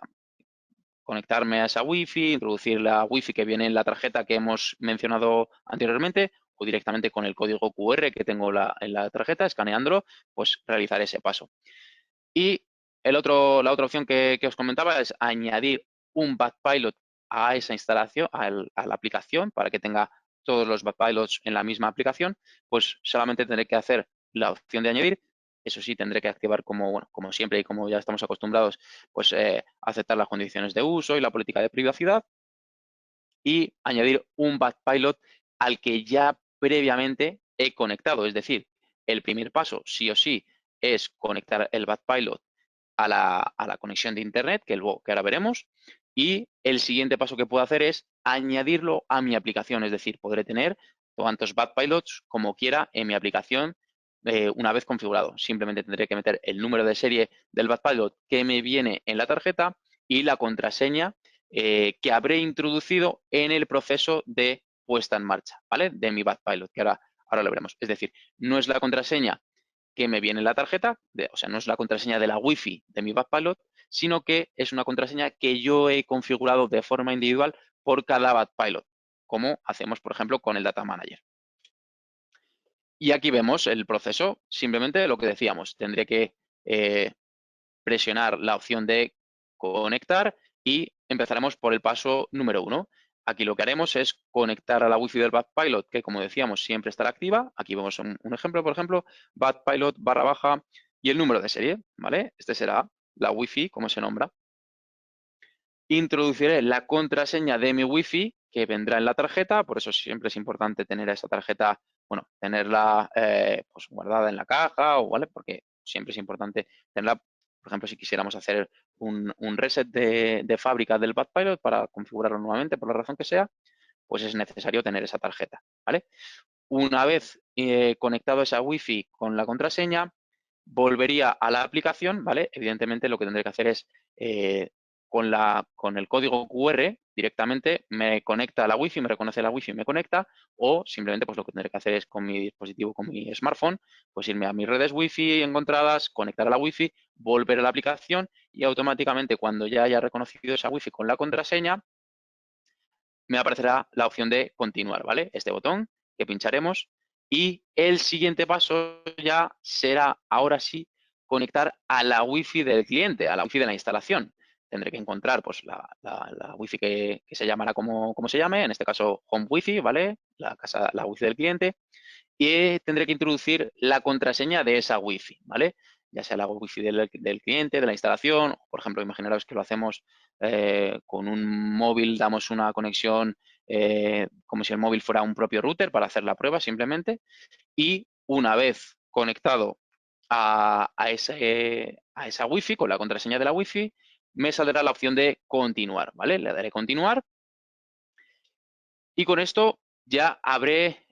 Speaker 1: conectarme a esa Wi-Fi, introducir la Wi-Fi que viene en la tarjeta que hemos mencionado anteriormente o directamente con el código QR que tengo en la tarjeta, escaneándolo, pues realizar ese paso. Y la otra opción que os comentaba es añadir un BadPilot a esa instalación, a la aplicación, para que tenga todos los BadPilots en la misma aplicación, pues solamente tendré que hacer la opción de añadir. Eso sí, tendré que activar como siempre y como ya estamos acostumbrados, pues aceptar las condiciones de uso y la política de privacidad y añadir un BadPilot al que ya previamente he conectado. Es decir, el primer paso, sí o sí, es conectar el BadPilot a la conexión de Internet, que ahora veremos, y el siguiente paso que puedo hacer es añadirlo a mi aplicación, es decir, podré tener tantos BadPilots como quiera en mi aplicación una vez configurado. Simplemente tendré que meter el número de serie del BudPilot que me viene en la tarjeta y la contraseña que habré introducido en el proceso de puesta en marcha, ¿vale? De mi BudPilot, que ahora lo veremos. Es decir, no es la contraseña que me viene en la tarjeta, o sea, no es la contraseña de la Wi-Fi de mi BudPilot, sino que es una contraseña que yo he configurado de forma individual por cada BudPilot, como hacemos, por ejemplo, con el Data Manager. Y aquí vemos el proceso, simplemente lo que decíamos, tendré que presionar la opción de conectar y empezaremos por el paso número 1. Aquí lo que haremos es conectar a la Wi-Fi del BudPilot, que como decíamos siempre estará activa. Aquí vemos un ejemplo, por ejemplo, BudPilot / y el número de serie, ¿vale? Este será la Wi-Fi, como se nombra. Introduciré la contraseña de mi Wi-Fi que vendrá en la tarjeta, por eso siempre es importante tener esa tarjeta, bueno, tenerla pues guardada en la caja, ¿vale? Porque siempre es importante tenerla, por ejemplo, si quisiéramos hacer un reset de fábrica del BudPilot para configurarlo nuevamente, por la razón que sea, pues es necesario tener esa tarjeta, ¿vale? Una vez conectado esa Wi-Fi con la contraseña, volvería a la aplicación, ¿vale? Evidentemente lo que tendré que hacer es con el código QR directamente me conecta a la Wi-Fi, me reconoce la Wi-Fi y me conecta, o simplemente pues lo que tendré que hacer es con mi dispositivo, con mi smartphone, pues irme a mis redes Wi-Fi encontradas, conectar a la Wi-Fi, volver a la aplicación y automáticamente cuando ya haya reconocido esa Wi-Fi con la contraseña, me aparecerá la opción de continuar, ¿vale? Este botón que pincharemos y el siguiente paso ya será, ahora sí, conectar a la Wi-Fi del cliente, a la Wi-Fi de la instalación. Tendré que encontrar pues, la Wi-Fi que se llamará como se llame, en este caso Home Wi-Fi, ¿vale? La Wi-Fi del cliente y tendré que introducir la contraseña de esa Wi-Fi, ¿vale? Ya sea la Wi-Fi del cliente, de la instalación, por ejemplo, imaginaros que lo hacemos con un móvil, damos una conexión como si el móvil fuera un propio router para hacer la prueba simplemente y una vez conectado a esa Wi-Fi con la contraseña de la Wi-Fi, me saldrá la opción de continuar, ¿vale? Le daré continuar y con esto ya habré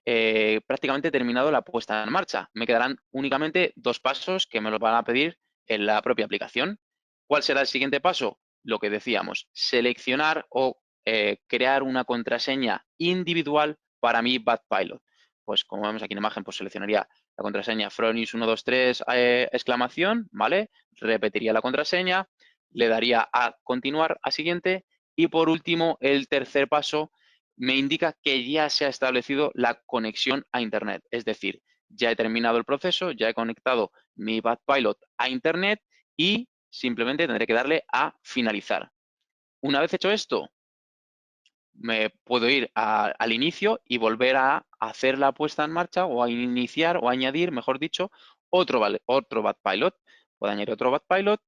Speaker 1: prácticamente terminado la puesta en marcha. Me quedarán únicamente 2 pasos que me los van a pedir en la propia aplicación. ¿Cuál será el siguiente paso? Lo que decíamos, seleccionar o crear una contraseña individual para mi BudPilot. Pues como vemos aquí en la imagen, pues seleccionaría la contraseña Fronis123 exclamación, ¿vale? Repetiría la contraseña, le daría a continuar, a siguiente y por último, el tercer paso me indica que ya se ha establecido la conexión a Internet. Es decir, ya he terminado el proceso, ya he conectado mi BudPilot a Internet y simplemente tendré que darle a finalizar. Una vez hecho esto, me puedo ir al inicio y volver a hacer la puesta en marcha o a iniciar o añadir, mejor dicho, otro BudPilot. Puedo añadir otro BudPilot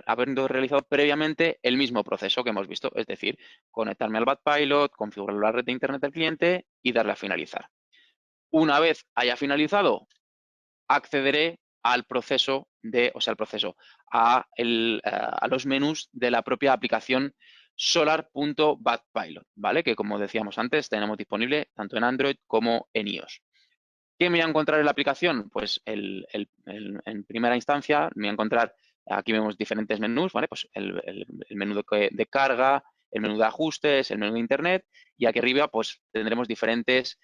Speaker 1: habiendo realizado previamente el mismo proceso que hemos visto, es decir, conectarme al BudPilot, configurar la red de Internet del cliente y darle a finalizar. Una vez haya finalizado, accederé al proceso a los menús de la propia aplicación solar.budpilot, ¿vale? Que como decíamos antes, tenemos disponible tanto en Android como en iOS. ¿Qué me voy a encontrar en la aplicación? Pues en primera instancia me voy a encontrar, aquí vemos diferentes menús, ¿vale? Pues el menú de carga, el menú de ajustes, el menú de internet y aquí arriba pues tendremos diferentes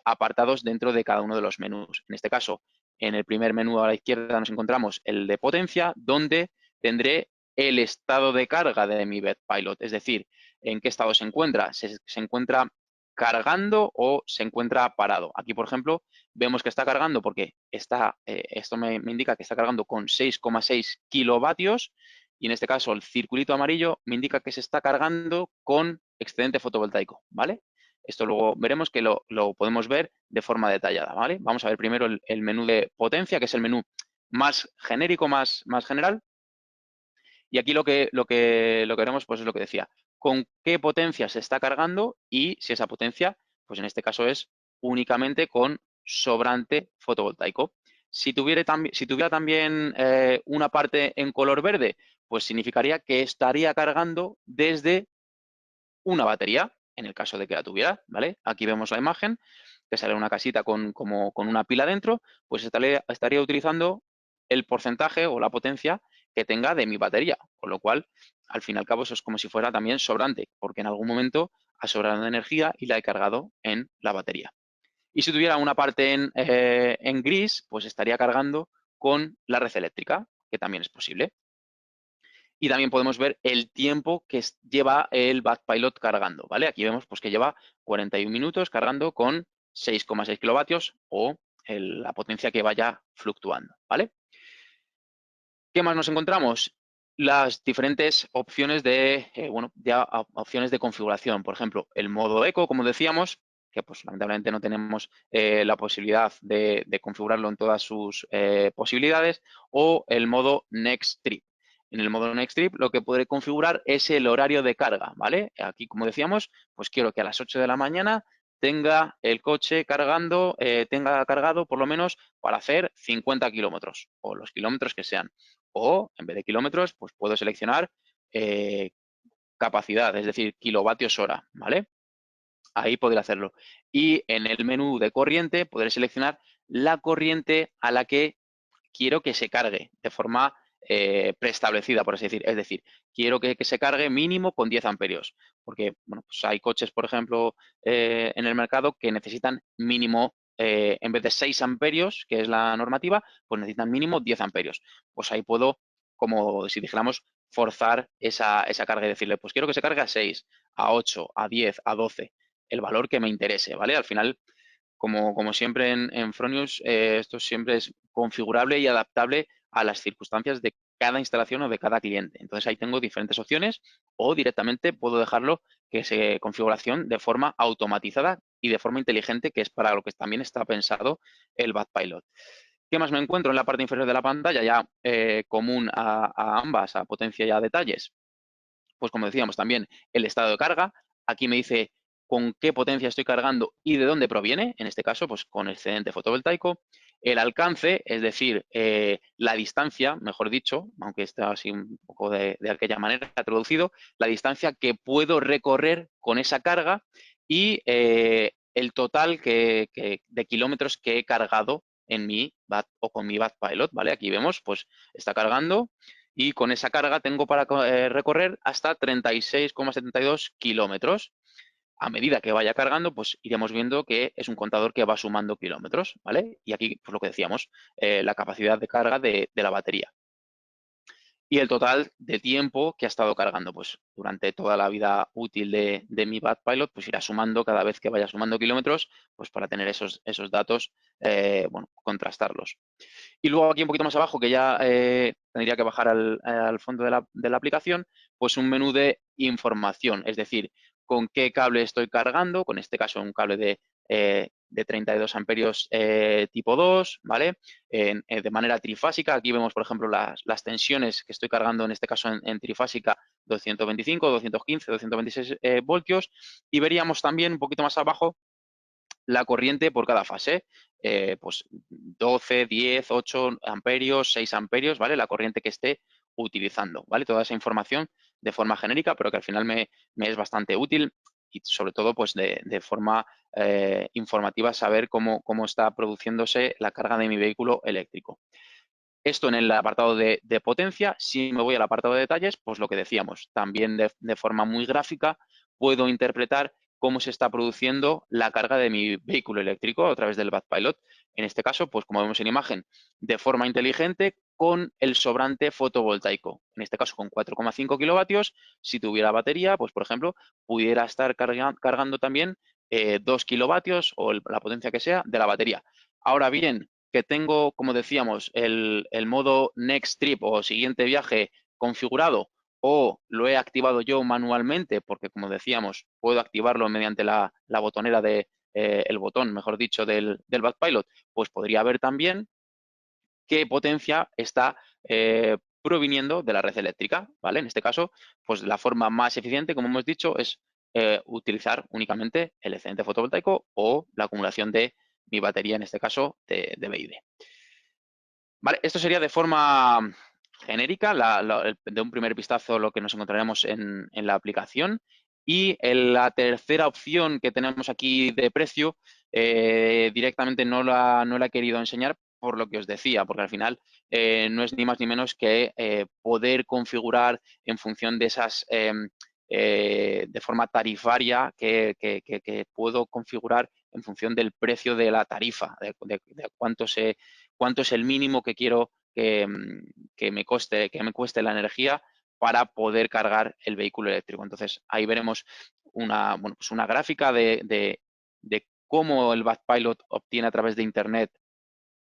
Speaker 1: apartados dentro de cada uno de los menús. En este caso, en el primer menú a la izquierda nos encontramos el de potencia, donde tendré el estado de carga de mi BudPilot, es decir, en qué estado se encuentra. Se encuentra cargando o se encuentra parado. Aquí, por ejemplo, vemos que está cargando porque esto me indica que está cargando con 6,6 kilovatios y en este caso el circulito amarillo me indica que se está cargando con excedente fotovoltaico, ¿vale? Esto luego veremos que lo podemos ver de forma detallada, ¿vale? Vamos a ver primero el menú de potencia, que es el menú más genérico, más general. Y aquí lo que veremos pues es lo que decía, con qué potencia se está cargando y si esa potencia, pues en este caso es únicamente con sobrante fotovoltaico. Si tuviera también una parte en color verde, pues significaría que estaría cargando desde una batería. en el caso de que la tuviera, ¿vale? Aquí vemos la imagen, que sale una casita con una pila dentro, pues estaría utilizando el porcentaje o la potencia que tenga de mi batería, con lo cual, al fin y al cabo, eso es como si fuera también sobrante, porque en algún momento ha sobrado de energía y la he cargado en la batería. Y si tuviera una parte en gris, pues estaría cargando con la red eléctrica, que también es posible. Y también podemos ver el tiempo que lleva el Backpilot cargando, ¿vale? Aquí vemos pues, que lleva 41 minutos cargando con 6,6 kilovatios o la potencia que vaya fluctuando, ¿vale? ¿Qué más nos encontramos? Las diferentes opciones opciones de configuración. Por ejemplo, el modo eco, como decíamos, que pues lamentablemente no tenemos la posibilidad de configurarlo en todas sus posibilidades, o el modo Next Trip. En el modo Next Trip lo que podré configurar es el horario de carga, ¿vale? Aquí, como decíamos, pues quiero que a las 8 de la mañana tenga el coche tenga cargado por lo menos para hacer 50 kilómetros o los kilómetros que sean. O, en vez de kilómetros, pues puedo seleccionar capacidad, es decir, kilovatios hora, ¿vale? Ahí podré hacerlo. Y en el menú de corriente podré seleccionar la corriente a la que quiero que se cargue de forma preestablecida, por así decir. Es decir, quiero que se cargue mínimo con 10 amperios. Porque, bueno, pues hay coches, por ejemplo, en el mercado que necesitan mínimo, en vez de 6 amperios, que es la normativa, pues necesitan mínimo 10 amperios. Pues ahí puedo, como si dijéramos, forzar esa carga y decirle, pues quiero que se cargue a 6, a 8, a 10, a 12, el valor que me interese, ¿vale? Al final, como siempre en Fronius, esto siempre es configurable y adaptable a las circunstancias de cada instalación o de cada cliente. Entonces ahí tengo diferentes opciones o directamente puedo dejarlo que se configuración de forma automatizada y de forma inteligente, que es para lo que también está pensado el Backpilot. ¿Qué más me encuentro en la parte inferior de la pantalla? Ya común a ambas, a potencia y a detalles. Pues como decíamos también, el estado de carga. Aquí me dice con qué potencia estoy cargando y de dónde proviene, en este caso, pues con excedente fotovoltaico. El alcance, es decir, la distancia, mejor dicho, aunque está así un poco de aquella manera traducido, la distancia que puedo recorrer con esa carga y el total de kilómetros que he cargado en mi BAT o con mi Backpilot, ¿vale? Aquí vemos, pues está cargando y con esa carga tengo para recorrer hasta 36,72 kilómetros. A medida que vaya cargando, pues iremos viendo que es un contador que va sumando kilómetros, ¿vale? Y aquí, pues lo que decíamos, la capacidad de carga de la batería. Y el total de tiempo que ha estado cargando, pues durante toda la vida útil de mi Backpilot, pues irá sumando cada vez que vaya sumando kilómetros, pues para tener esos datos, bueno, contrastarlos. Y luego aquí un poquito más abajo, que ya tendría que bajar al fondo de la aplicación, pues un menú de información, es decir, con qué cable estoy cargando, con este caso un cable de 32 amperios tipo 2, ¿vale? De manera trifásica, aquí vemos, por ejemplo, las tensiones que estoy cargando, en este caso en trifásica, 225, 215, 226 voltios, y veríamos también un poquito más abajo la corriente por cada fase, pues 12, 10, 8 amperios, 6 amperios, ¿vale? La corriente que esté utilizando, ¿vale? Toda esa información de forma genérica, pero que al final me es bastante útil y sobre todo pues de forma informativa saber cómo está produciéndose la carga de mi vehículo eléctrico. Esto en el apartado de potencia. Si me voy al apartado de detalles, pues lo que decíamos, también de forma muy gráfica puedo interpretar cómo se está produciendo la carga de mi vehículo eléctrico a través del Backpilot. En este caso, pues como vemos en imagen, de forma inteligente con el sobrante fotovoltaico. En este caso con 4,5 kilovatios. Si tuviera batería, pues por ejemplo, pudiera estar cargando también 2 kilovatios o la potencia que sea de la batería. Ahora bien, que tengo, como decíamos, el modo Next Trip o siguiente viaje configurado o lo he activado yo manualmente, porque como decíamos, puedo activarlo mediante la botonera el botón, mejor dicho, del Backpilot, pues podría ver también qué potencia está proviniendo de la red eléctrica, ¿vale? En este caso, pues la forma más eficiente, como hemos dicho, es utilizar únicamente el excedente fotovoltaico o la acumulación de mi batería, en este caso, de BID. Vale, esto sería de forma genérica, de un primer vistazo, lo que nos encontraremos en la aplicación. Y la tercera opción que tenemos aquí de precio, directamente no la he querido enseñar por lo que os decía, porque al final no es ni más ni menos que poder configurar en función de esas, de forma tarifaria, que puedo configurar en función del precio de la tarifa, de cuánto es el mínimo que quiero que me cueste la energía para poder cargar el vehículo eléctrico. Entonces, ahí veremos bueno, pues una gráfica de cómo el Backpilot obtiene a través de Internet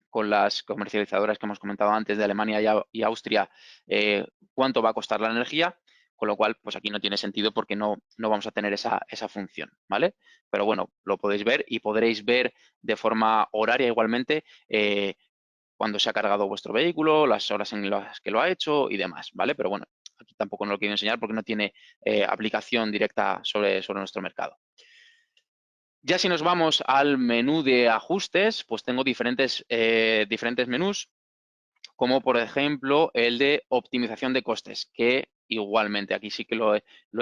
Speaker 1: con las comercializadoras que hemos comentado antes de Alemania y Austria, cuánto va a costar la energía, con lo cual, pues aquí no tiene sentido porque no vamos a tener esa función, ¿vale? Pero bueno, lo podéis ver y podréis ver de forma horaria igualmente cuando se ha cargado vuestro vehículo, las horas en las que lo ha hecho y demás, ¿vale? Pero bueno, aquí tampoco no lo quiero enseñar porque no tiene aplicación directa sobre nuestro mercado. Ya si nos vamos al menú de ajustes, pues tengo diferentes menús, como por ejemplo el de optimización de costes, que igualmente aquí sí que lo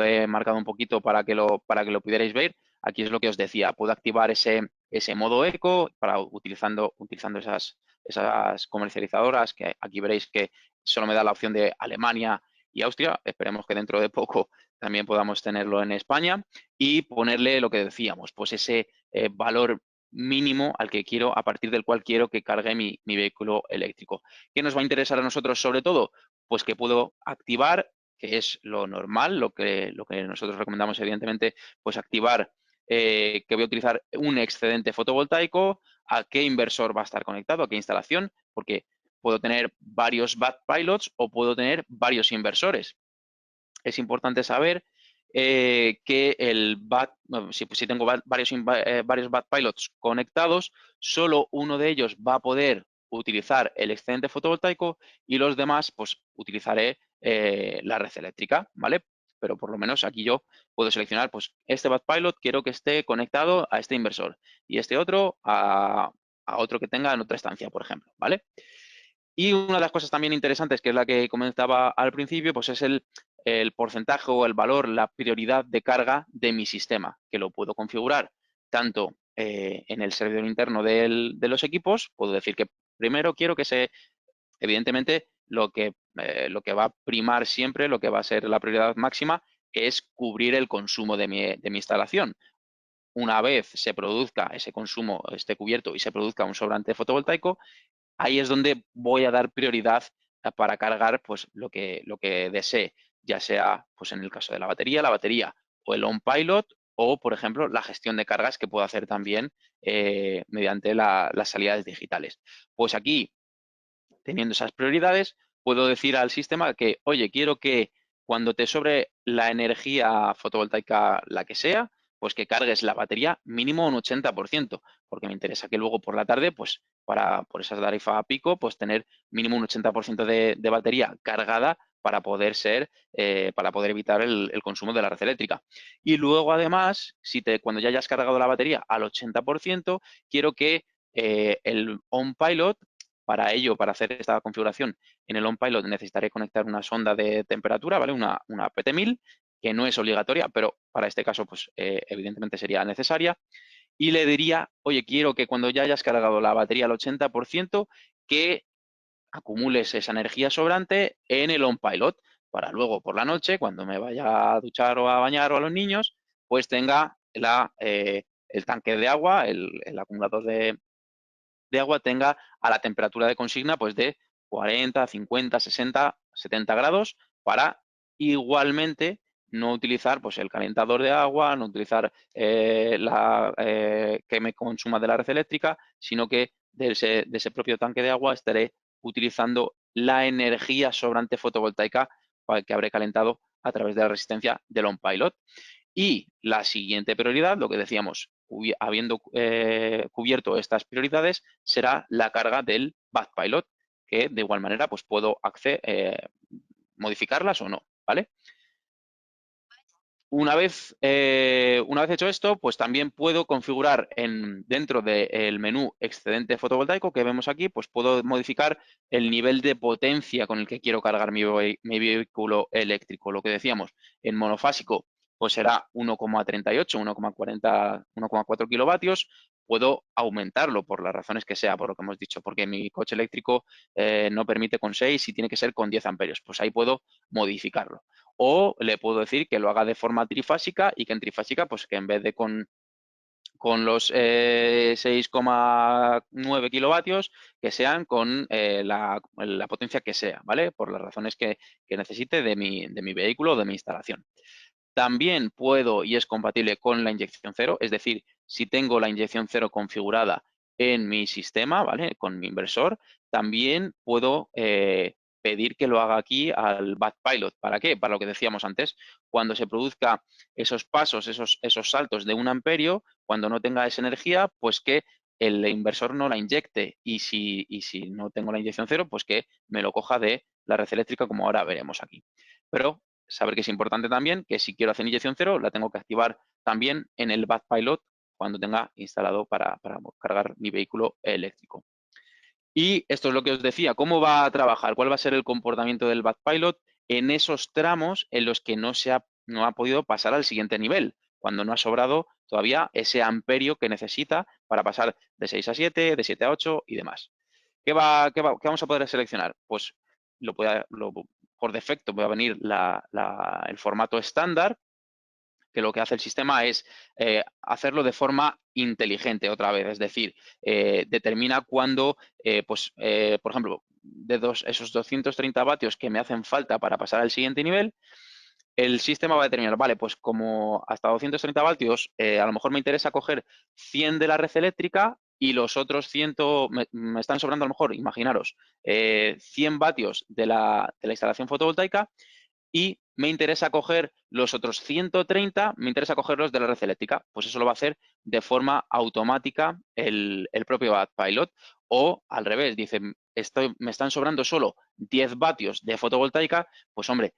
Speaker 1: he marcado un poquito para que lo pudierais ver. Aquí es lo que os decía, puedo activar ese modo eco utilizando esas comercializadoras, que aquí veréis que solo me da la opción de Alemania y Austria. Esperemos que dentro de poco también podamos tenerlo en España y ponerle lo que decíamos, pues ese valor mínimo a partir del cual quiero que cargue mi vehículo eléctrico. ¿Qué nos va a interesar a nosotros sobre todo? Pues que puedo activar, que es lo normal, lo que nosotros recomendamos evidentemente, pues activar que voy a utilizar un excedente fotovoltaico, a qué inversor va a estar conectado, a qué instalación, porque puedo tener varios Backpilots o puedo tener varios inversores. Es importante saber que si tengo varios Backpilots conectados, solo uno de ellos va a poder utilizar el excedente fotovoltaico y los demás, pues utilizaré la red eléctrica, ¿vale? Pero por lo menos aquí yo puedo seleccionar, pues este Backpilot quiero que esté conectado a este inversor y este otro a otro que tenga en otra estancia, por ejemplo, ¿vale? Y una de las cosas también interesantes, que es la que comentaba al principio, pues es el porcentaje o el valor, la prioridad de carga de mi sistema, que lo puedo configurar tanto en el servidor interno de los equipos. Puedo decir que primero quiero evidentemente, lo que va a primar siempre, lo que va a ser la prioridad máxima, es cubrir el consumo de mi instalación. Una vez se produzca ese consumo, esté cubierto y se produzca un sobrante fotovoltaico, ahí es donde voy a dar prioridad para cargar pues lo que desee, ya sea pues en el caso de la batería o el on-pilot o, por ejemplo, la gestión de cargas que puedo hacer también mediante las salidas digitales. Pues aquí, teniendo esas prioridades, puedo decir al sistema que, oye, quiero que cuando te sobre la energía fotovoltaica, la que sea, pues que cargues la batería mínimo un 80%, porque me interesa que luego por la tarde, pues por esa tarifa a pico, pues tener mínimo un 80% de batería cargada para poder evitar el consumo de la red eléctrica. Y luego, además, cuando ya hayas cargado la batería al 80%, quiero que el on-pilot, para hacer esta configuración en el on-pilot necesitaré conectar una sonda de temperatura, ¿vale? Una PT1000, que no es obligatoria, pero para este caso, pues evidentemente sería necesaria. Y le diría, oye, quiero que cuando ya hayas cargado la batería al 80%, que acumules esa energía sobrante en el on-pilot, para luego por la noche, cuando me vaya a duchar o a bañar o a los niños, pues tenga el tanque de agua, el acumulador de agua tenga a la temperatura de consigna pues de 40, 50, 60, 70 grados para igualmente no utilizar pues el calentador de agua, no utilizar que me consuma de la red eléctrica, sino que de ese propio tanque de agua estaré utilizando la energía sobrante fotovoltaica que habré calentado a través de la resistencia del on-pilot. Y la siguiente prioridad, lo que decíamos, habiendo cubierto estas prioridades, será la carga del Backpilot, que de igual manera pues puedo modificarlas o no, ¿vale? Una vez hecho esto, pues también puedo configurar dentro del menú excedente fotovoltaico que vemos aquí, pues puedo modificar el nivel de potencia con el que quiero cargar mi vehículo eléctrico. Lo que decíamos, en monofásico pues será 1,38, 1,40, 1,4 kilovatios. Puedo aumentarlo por las razones que sea, por lo que hemos dicho, porque mi coche eléctrico no permite con 6 y tiene que ser con 10 amperios. Pues ahí puedo modificarlo. O le puedo decir que lo haga de forma trifásica y que en trifásica, pues que en vez de con los 6,9 kilovatios, que sean con la potencia que sea, ¿vale? Por las razones que necesite de mi vehículo o de mi instalación. También puedo y es compatible con la inyección cero, es decir, si tengo la inyección cero configurada en mi sistema, ¿vale? Con mi inversor, también puedo pedir que lo haga aquí al BatPilot. ¿Para qué? Para lo que decíamos antes, cuando se produzca esos pasos, esos saltos de 1 amperio, cuando no tenga esa energía, pues que el inversor no la inyecte y si no tengo la inyección cero, pues que me lo coja de la red eléctrica como ahora veremos aquí. Pero saber que es importante también que si quiero hacer inyección cero, la tengo que activar también en el BatPilot cuando tenga instalado para cargar mi vehículo eléctrico. Y esto es lo que os decía, ¿cómo va a trabajar? ¿Cuál va a ser el comportamiento del BatPilot en esos tramos en los que no ha podido pasar al siguiente nivel? Cuando no ha sobrado todavía ese amperio que necesita para pasar de 6 a 7, de 7 a 8 y demás. ¿Qué vamos a poder seleccionar? Pues por defecto va a venir el formato estándar, que lo que hace el sistema es hacerlo de forma inteligente otra vez, es decir, determina cuándo, por ejemplo, esos 230 vatios que me hacen falta para pasar al siguiente nivel, el sistema va a determinar, vale, pues como hasta 230 vatios, a lo mejor me interesa coger 100 de la red eléctrica y los otros 100, me están sobrando a lo mejor, imaginaros, 100 vatios de la instalación fotovoltaica y me interesa coger los otros 130, me interesa cogerlos de la red eléctrica. Pues eso lo va a hacer de forma automática el propio BatPilot. O al revés, dice, me están sobrando solo 10 vatios de fotovoltaica, pues hombre,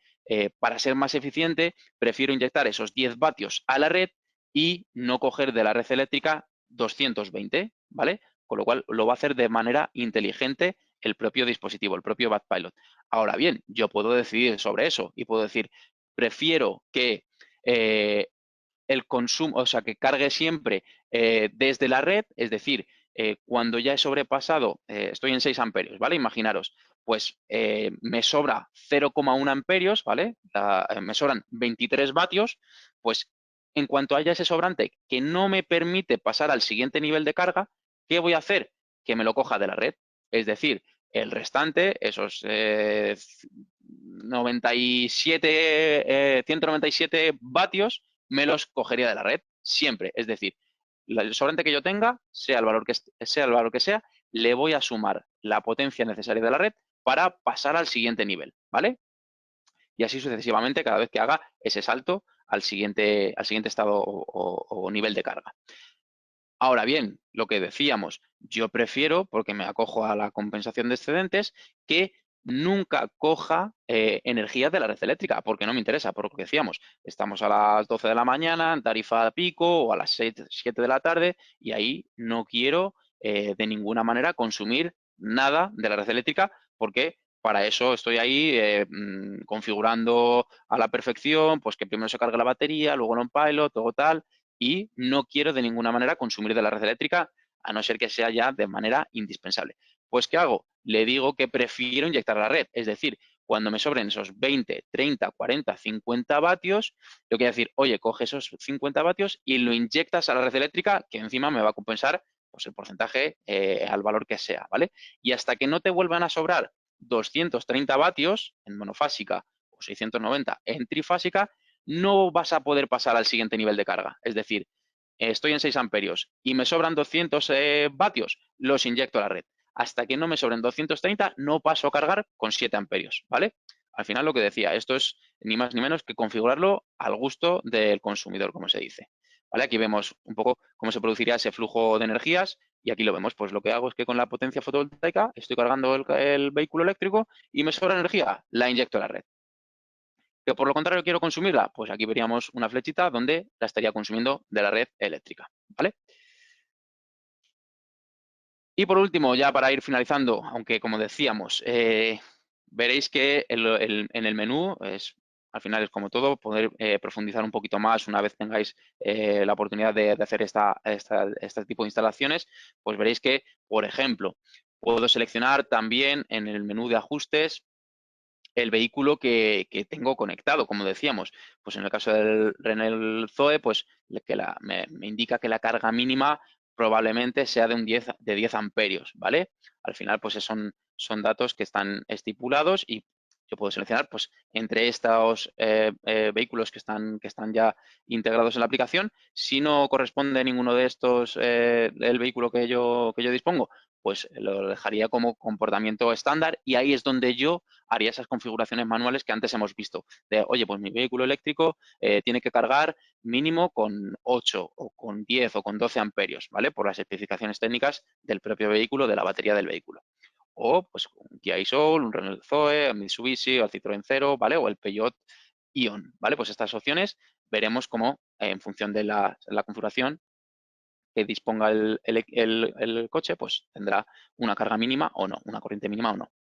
Speaker 1: para ser más eficiente, prefiero inyectar esos 10 vatios a la red y no coger de la red eléctrica 220, ¿vale? Con lo cual lo va a hacer de manera inteligente el propio dispositivo, el propio BatPilot. Ahora bien, yo puedo decidir sobre eso y puedo decir, prefiero que el consumo, o sea, que cargue siempre desde la red, es decir, cuando ya he sobrepasado, estoy en 6 amperios, ¿vale? Imaginaros, pues me sobra 0,1 amperios, ¿vale? Me sobran 23 vatios, pues en cuanto haya ese sobrante que no me permite pasar al siguiente nivel de carga, ¿qué voy a hacer? Que me lo coja de la red. Es decir, el restante, esos 197 vatios, me los cogería de la red, siempre. Es decir, el sobrante que yo tenga, sea el valor que sea, le voy a sumar la potencia necesaria de la red para pasar al siguiente nivel, ¿vale? Y así sucesivamente cada vez que haga ese salto al siguiente estado o nivel de carga. Ahora bien, lo que decíamos, yo prefiero, porque me acojo a la compensación de excedentes, que nunca coja energía de la red eléctrica, porque no me interesa, por lo que decíamos, estamos a las 12 de la mañana, en tarifa pico, o a las 7 de la tarde, y ahí no quiero de ninguna manera consumir nada de la red eléctrica, porque para eso estoy ahí configurando a la perfección, pues que primero se cargue la batería, luego el on-pilot, todo tal, y no quiero de ninguna manera consumir de la red eléctrica, a no ser que sea ya de manera indispensable. Pues, ¿qué hago? Le digo que prefiero inyectar a la red, es decir, cuando me sobren esos 20, 30, 40, 50 vatios, yo quiero decir, oye, coge esos 50 vatios y lo inyectas a la red eléctrica, que encima me va a compensar pues, el porcentaje al valor que sea, ¿vale? Y hasta que no te vuelvan a sobrar 230 vatios en monofásica o 690 en trifásica, no vas a poder pasar al siguiente nivel de carga. Es decir, estoy en 6 amperios y me sobran 200 vatios, los inyecto a la red. Hasta que no me sobren 230, no paso a cargar con 7 amperios, ¿vale? Al final lo que decía, esto es ni más ni menos que configurarlo al gusto del consumidor, como se dice. ¿Vale? Aquí vemos un poco cómo se produciría ese flujo de energías y aquí lo vemos. Pues lo que hago es que con la potencia fotovoltaica estoy cargando el vehículo eléctrico y me sobra energía, la inyecto a la red. Que por lo contrario quiero consumirla, pues aquí veríamos una flechita donde la estaría consumiendo de la red eléctrica, ¿vale? Y por último, ya para ir finalizando, aunque como decíamos, veréis que en el menú es al final es como todo, poder profundizar un poquito más una vez tengáis la oportunidad de hacer este tipo de instalaciones, pues veréis que, por ejemplo, puedo seleccionar también en el menú de ajustes el vehículo que tengo conectado, como decíamos. Pues en el caso del Renault Zoe, pues me indica que la carga mínima probablemente sea de 10 amperios, ¿vale? Al final, pues son datos que están estipulados y yo puedo seleccionar, pues, entre estos vehículos que están ya integrados en la aplicación. Si no corresponde ninguno de estos el vehículo que yo dispongo, pues lo dejaría como comportamiento estándar y ahí es donde yo haría esas configuraciones manuales que antes hemos visto. De, oye, pues mi vehículo eléctrico tiene que cargar mínimo con 8 o con 10 o con 12 amperios, ¿vale? Por las especificaciones técnicas del propio vehículo, de la batería del vehículo. O pues un Kia e-Soul, un Renault Zoe, un Mitsubishi, o el Citroën Zero, ¿vale? O el Peugeot Ion, ¿vale? Pues estas opciones veremos cómo, en función de la configuración que disponga el coche, pues tendrá una carga mínima o no, una corriente mínima o no.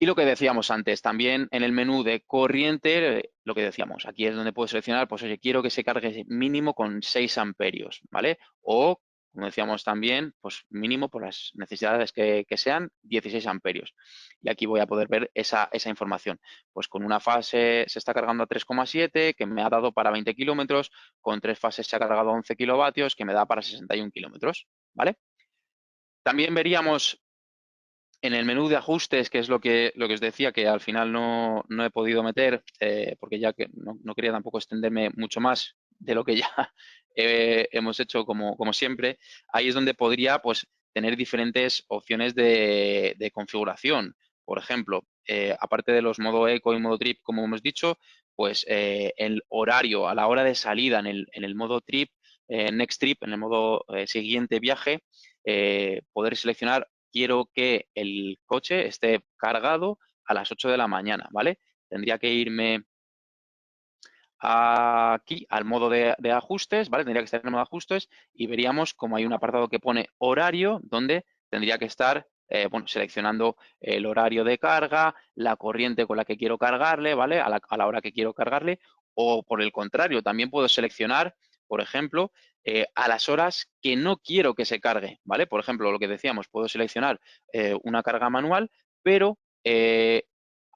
Speaker 1: Y lo que decíamos antes, también en el menú de corriente, lo que decíamos, aquí es donde puedo seleccionar, pues oye, quiero que se cargue mínimo con 6 amperios, ¿vale? O, como decíamos también, pues mínimo por las necesidades que sean, 16 amperios. Y aquí voy a poder ver esa información. Pues con una fase se está cargando a 3,7, que me ha dado para 20 kilómetros, con 3 fases se ha cargado a 11 kilovatios, que me da para 61 kilómetros, ¿vale? También veríamos en el menú de ajustes, que es lo que os decía, que al final no he podido meter, porque ya que no quería tampoco extenderme mucho más de lo que ya hemos hecho como siempre, ahí es donde podría pues, tener diferentes opciones de configuración. Por ejemplo, aparte de los modo eco y modo trip, como hemos dicho, pues el horario a la hora de salida en el modo trip, next trip, en el modo siguiente viaje, poder seleccionar quiero que el coche esté cargado a las 8 de la mañana, ¿vale? Tendría que irme aquí al modo de ajustes, ¿vale? Tendría que estar en el modo de ajustes y veríamos como hay un apartado que pone horario, donde tendría que estar, bueno, seleccionando el horario de carga, la corriente con la que quiero cargarle, ¿vale? A la hora que quiero cargarle, o por el contrario, también puedo seleccionar, por ejemplo, a las horas que no quiero que se cargue, ¿vale? Por ejemplo, lo que decíamos, puedo seleccionar una carga manual, pero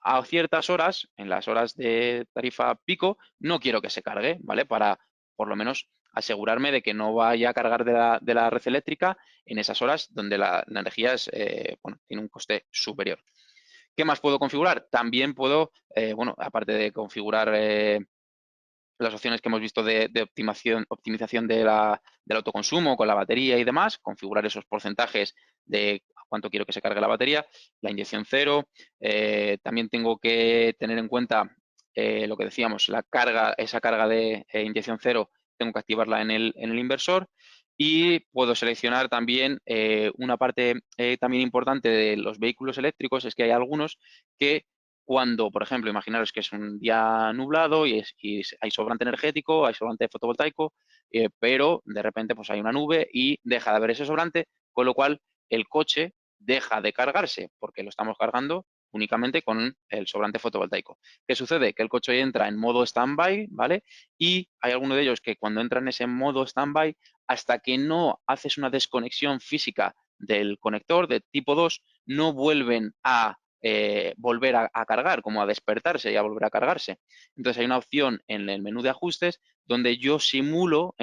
Speaker 1: a ciertas horas, en las horas de tarifa pico, no quiero que se cargue, ¿vale? Para, por lo menos, asegurarme de que no vaya a cargar de la red eléctrica en esas horas donde la energía es, bueno, tiene un coste superior. ¿Qué más puedo configurar? También puedo, bueno, aparte de configurar las opciones que hemos visto de optimización del autoconsumo con la batería y demás, configurar esos porcentajes de cuánto quiero que se cargue la batería, la inyección cero. También tengo que tener en cuenta lo que decíamos, la carga, esa carga de inyección cero, tengo que activarla en el inversor. Y puedo seleccionar también una parte también importante de los vehículos eléctricos, es que hay algunos que cuando, por ejemplo, imaginaros que es un día nublado y hay sobrante energético, hay sobrante fotovoltaico, pero de repente pues hay una nube y deja de haber ese sobrante, con lo cual el coche deja de cargarse porque lo estamos cargando únicamente con el sobrante fotovoltaico. ¿Qué sucede? Que el coche entra en modo stand-by, ¿vale? Y hay algunos de ellos que cuando entran en ese modo stand-by, hasta que no haces una desconexión física del conector de tipo 2, no vuelven a volver a cargar, como a despertarse y a volver a cargarse. Entonces hay una opción en el menú de ajustes donde yo simulo,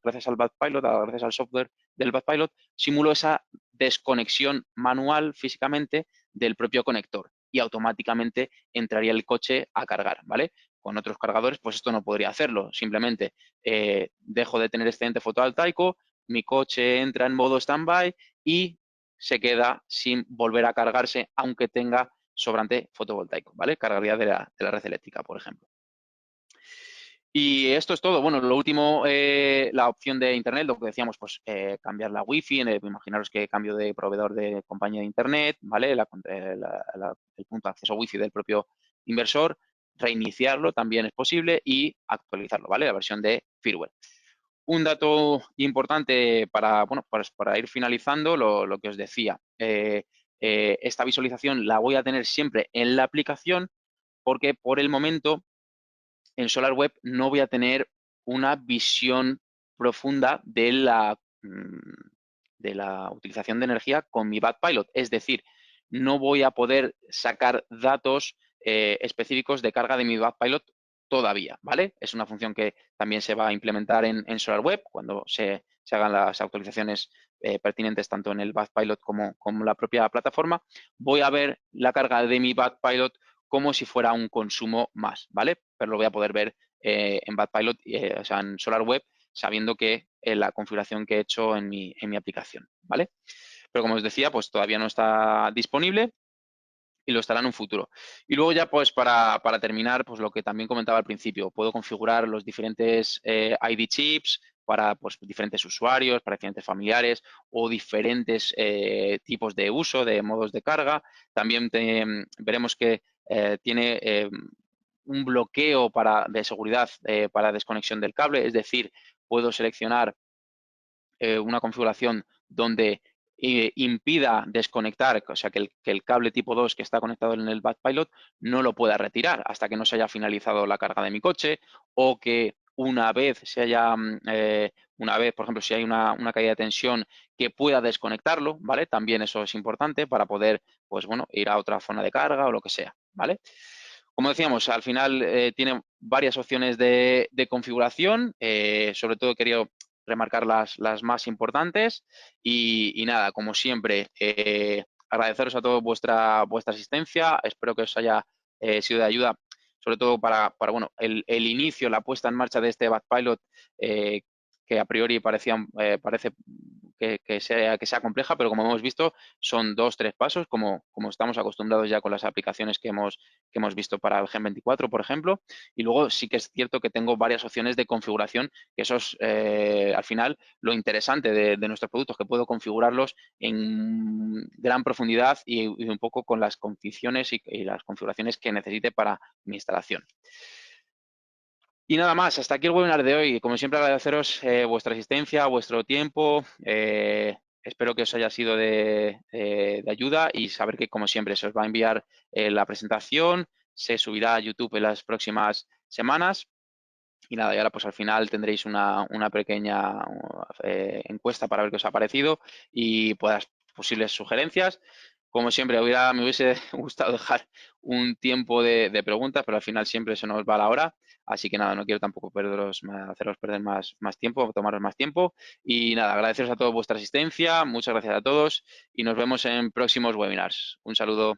Speaker 1: gracias al BadPilot, gracias al software del BadPilot, simulo esa desconexión manual físicamente del propio conector y automáticamente entraría el coche a cargar, ¿vale? Con otros cargadores, pues esto no podría hacerlo. Simplemente dejo de tener excedente fotovoltaico, mi coche entra en modo standby y se queda sin volver a cargarse, aunque tenga sobrante fotovoltaico, ¿vale? Cargaría de la red eléctrica, por ejemplo. Y esto es todo. Bueno, lo último, la opción de Internet, lo que decíamos, pues cambiar la Wi-Fi, imaginaros que cambio de proveedor de compañía de Internet, ¿vale? El punto de acceso Wi-Fi del propio inversor, reiniciarlo también es posible y actualizarlo, ¿vale? La versión de firmware. Un dato importante para, bueno, pues para ir finalizando, lo que os decía, esta visualización la voy a tener siempre en la aplicación, porque por el momento en SolarWeb no voy a tener una visión profunda de la utilización de energía con mi BatPilot. Es decir, no voy a poder sacar datos específicos de carga de mi BatPilot todavía, ¿vale? Es una función que también se va a implementar en SolarWeb cuando se hagan las actualizaciones pertinentes tanto en el BatPilot como la propia plataforma. Voy a ver la carga de mi BatPilot como si fuera un consumo más, ¿vale? Pero lo voy a poder ver en BatPilot, o sea, en SolarWeb, sabiendo que la configuración que he hecho en mi aplicación, ¿vale? Pero como os decía, pues todavía no está disponible y lo estará en un futuro. Y luego ya, pues para terminar, pues lo que también comentaba al principio, puedo configurar los diferentes ID chips para pues, diferentes usuarios, para diferentes familiares o diferentes tipos de uso, de modos de carga. También veremos que tiene un bloqueo de seguridad para desconexión del cable, es decir, puedo seleccionar una configuración donde impida desconectar, o sea, que el cable tipo 2 que está conectado en el BatPilot no lo pueda retirar hasta que no se haya finalizado la carga de mi coche o que una vez por ejemplo, si hay una caída de tensión, que pueda desconectarlo, ¿vale? También eso es importante para poder, pues bueno, ir a otra zona de carga o lo que sea, ¿vale? Como decíamos, al final tiene varias opciones de configuración, sobre todo quería remarcar las más importantes y nada, como siempre, agradeceros a todos vuestra asistencia, espero que os haya sido de ayuda, sobre todo para bueno, el inicio, la puesta en marcha de este BatPilot, que a priori parece que sea compleja, pero como hemos visto, son 2-3 pasos, como estamos acostumbrados ya con las aplicaciones que hemos visto para el Gen 24, por ejemplo. Y luego sí que es cierto que tengo varias opciones de configuración, que eso es al final lo interesante de nuestros productos, que puedo configurarlos en gran profundidad y un poco con las condiciones y las configuraciones que necesite para mi instalación. Y nada más, hasta aquí el webinar de hoy. Como siempre, agradeceros vuestra asistencia, vuestro tiempo. Espero que os haya sido de ayuda y saber que, como siempre, se os va a enviar la presentación, se subirá a YouTube en las próximas semanas. Y nada, y ahora pues al final tendréis una pequeña encuesta para ver qué os ha parecido y pues, posibles sugerencias. Como siempre, me hubiese gustado dejar un tiempo de preguntas, pero al final siempre se nos va la hora. Así que nada, no quiero tampoco haceros perder más tiempo, tomaros más tiempo. Y nada, agradeceros a todos vuestra asistencia, muchas gracias a todos y nos vemos en próximos webinars. Un saludo.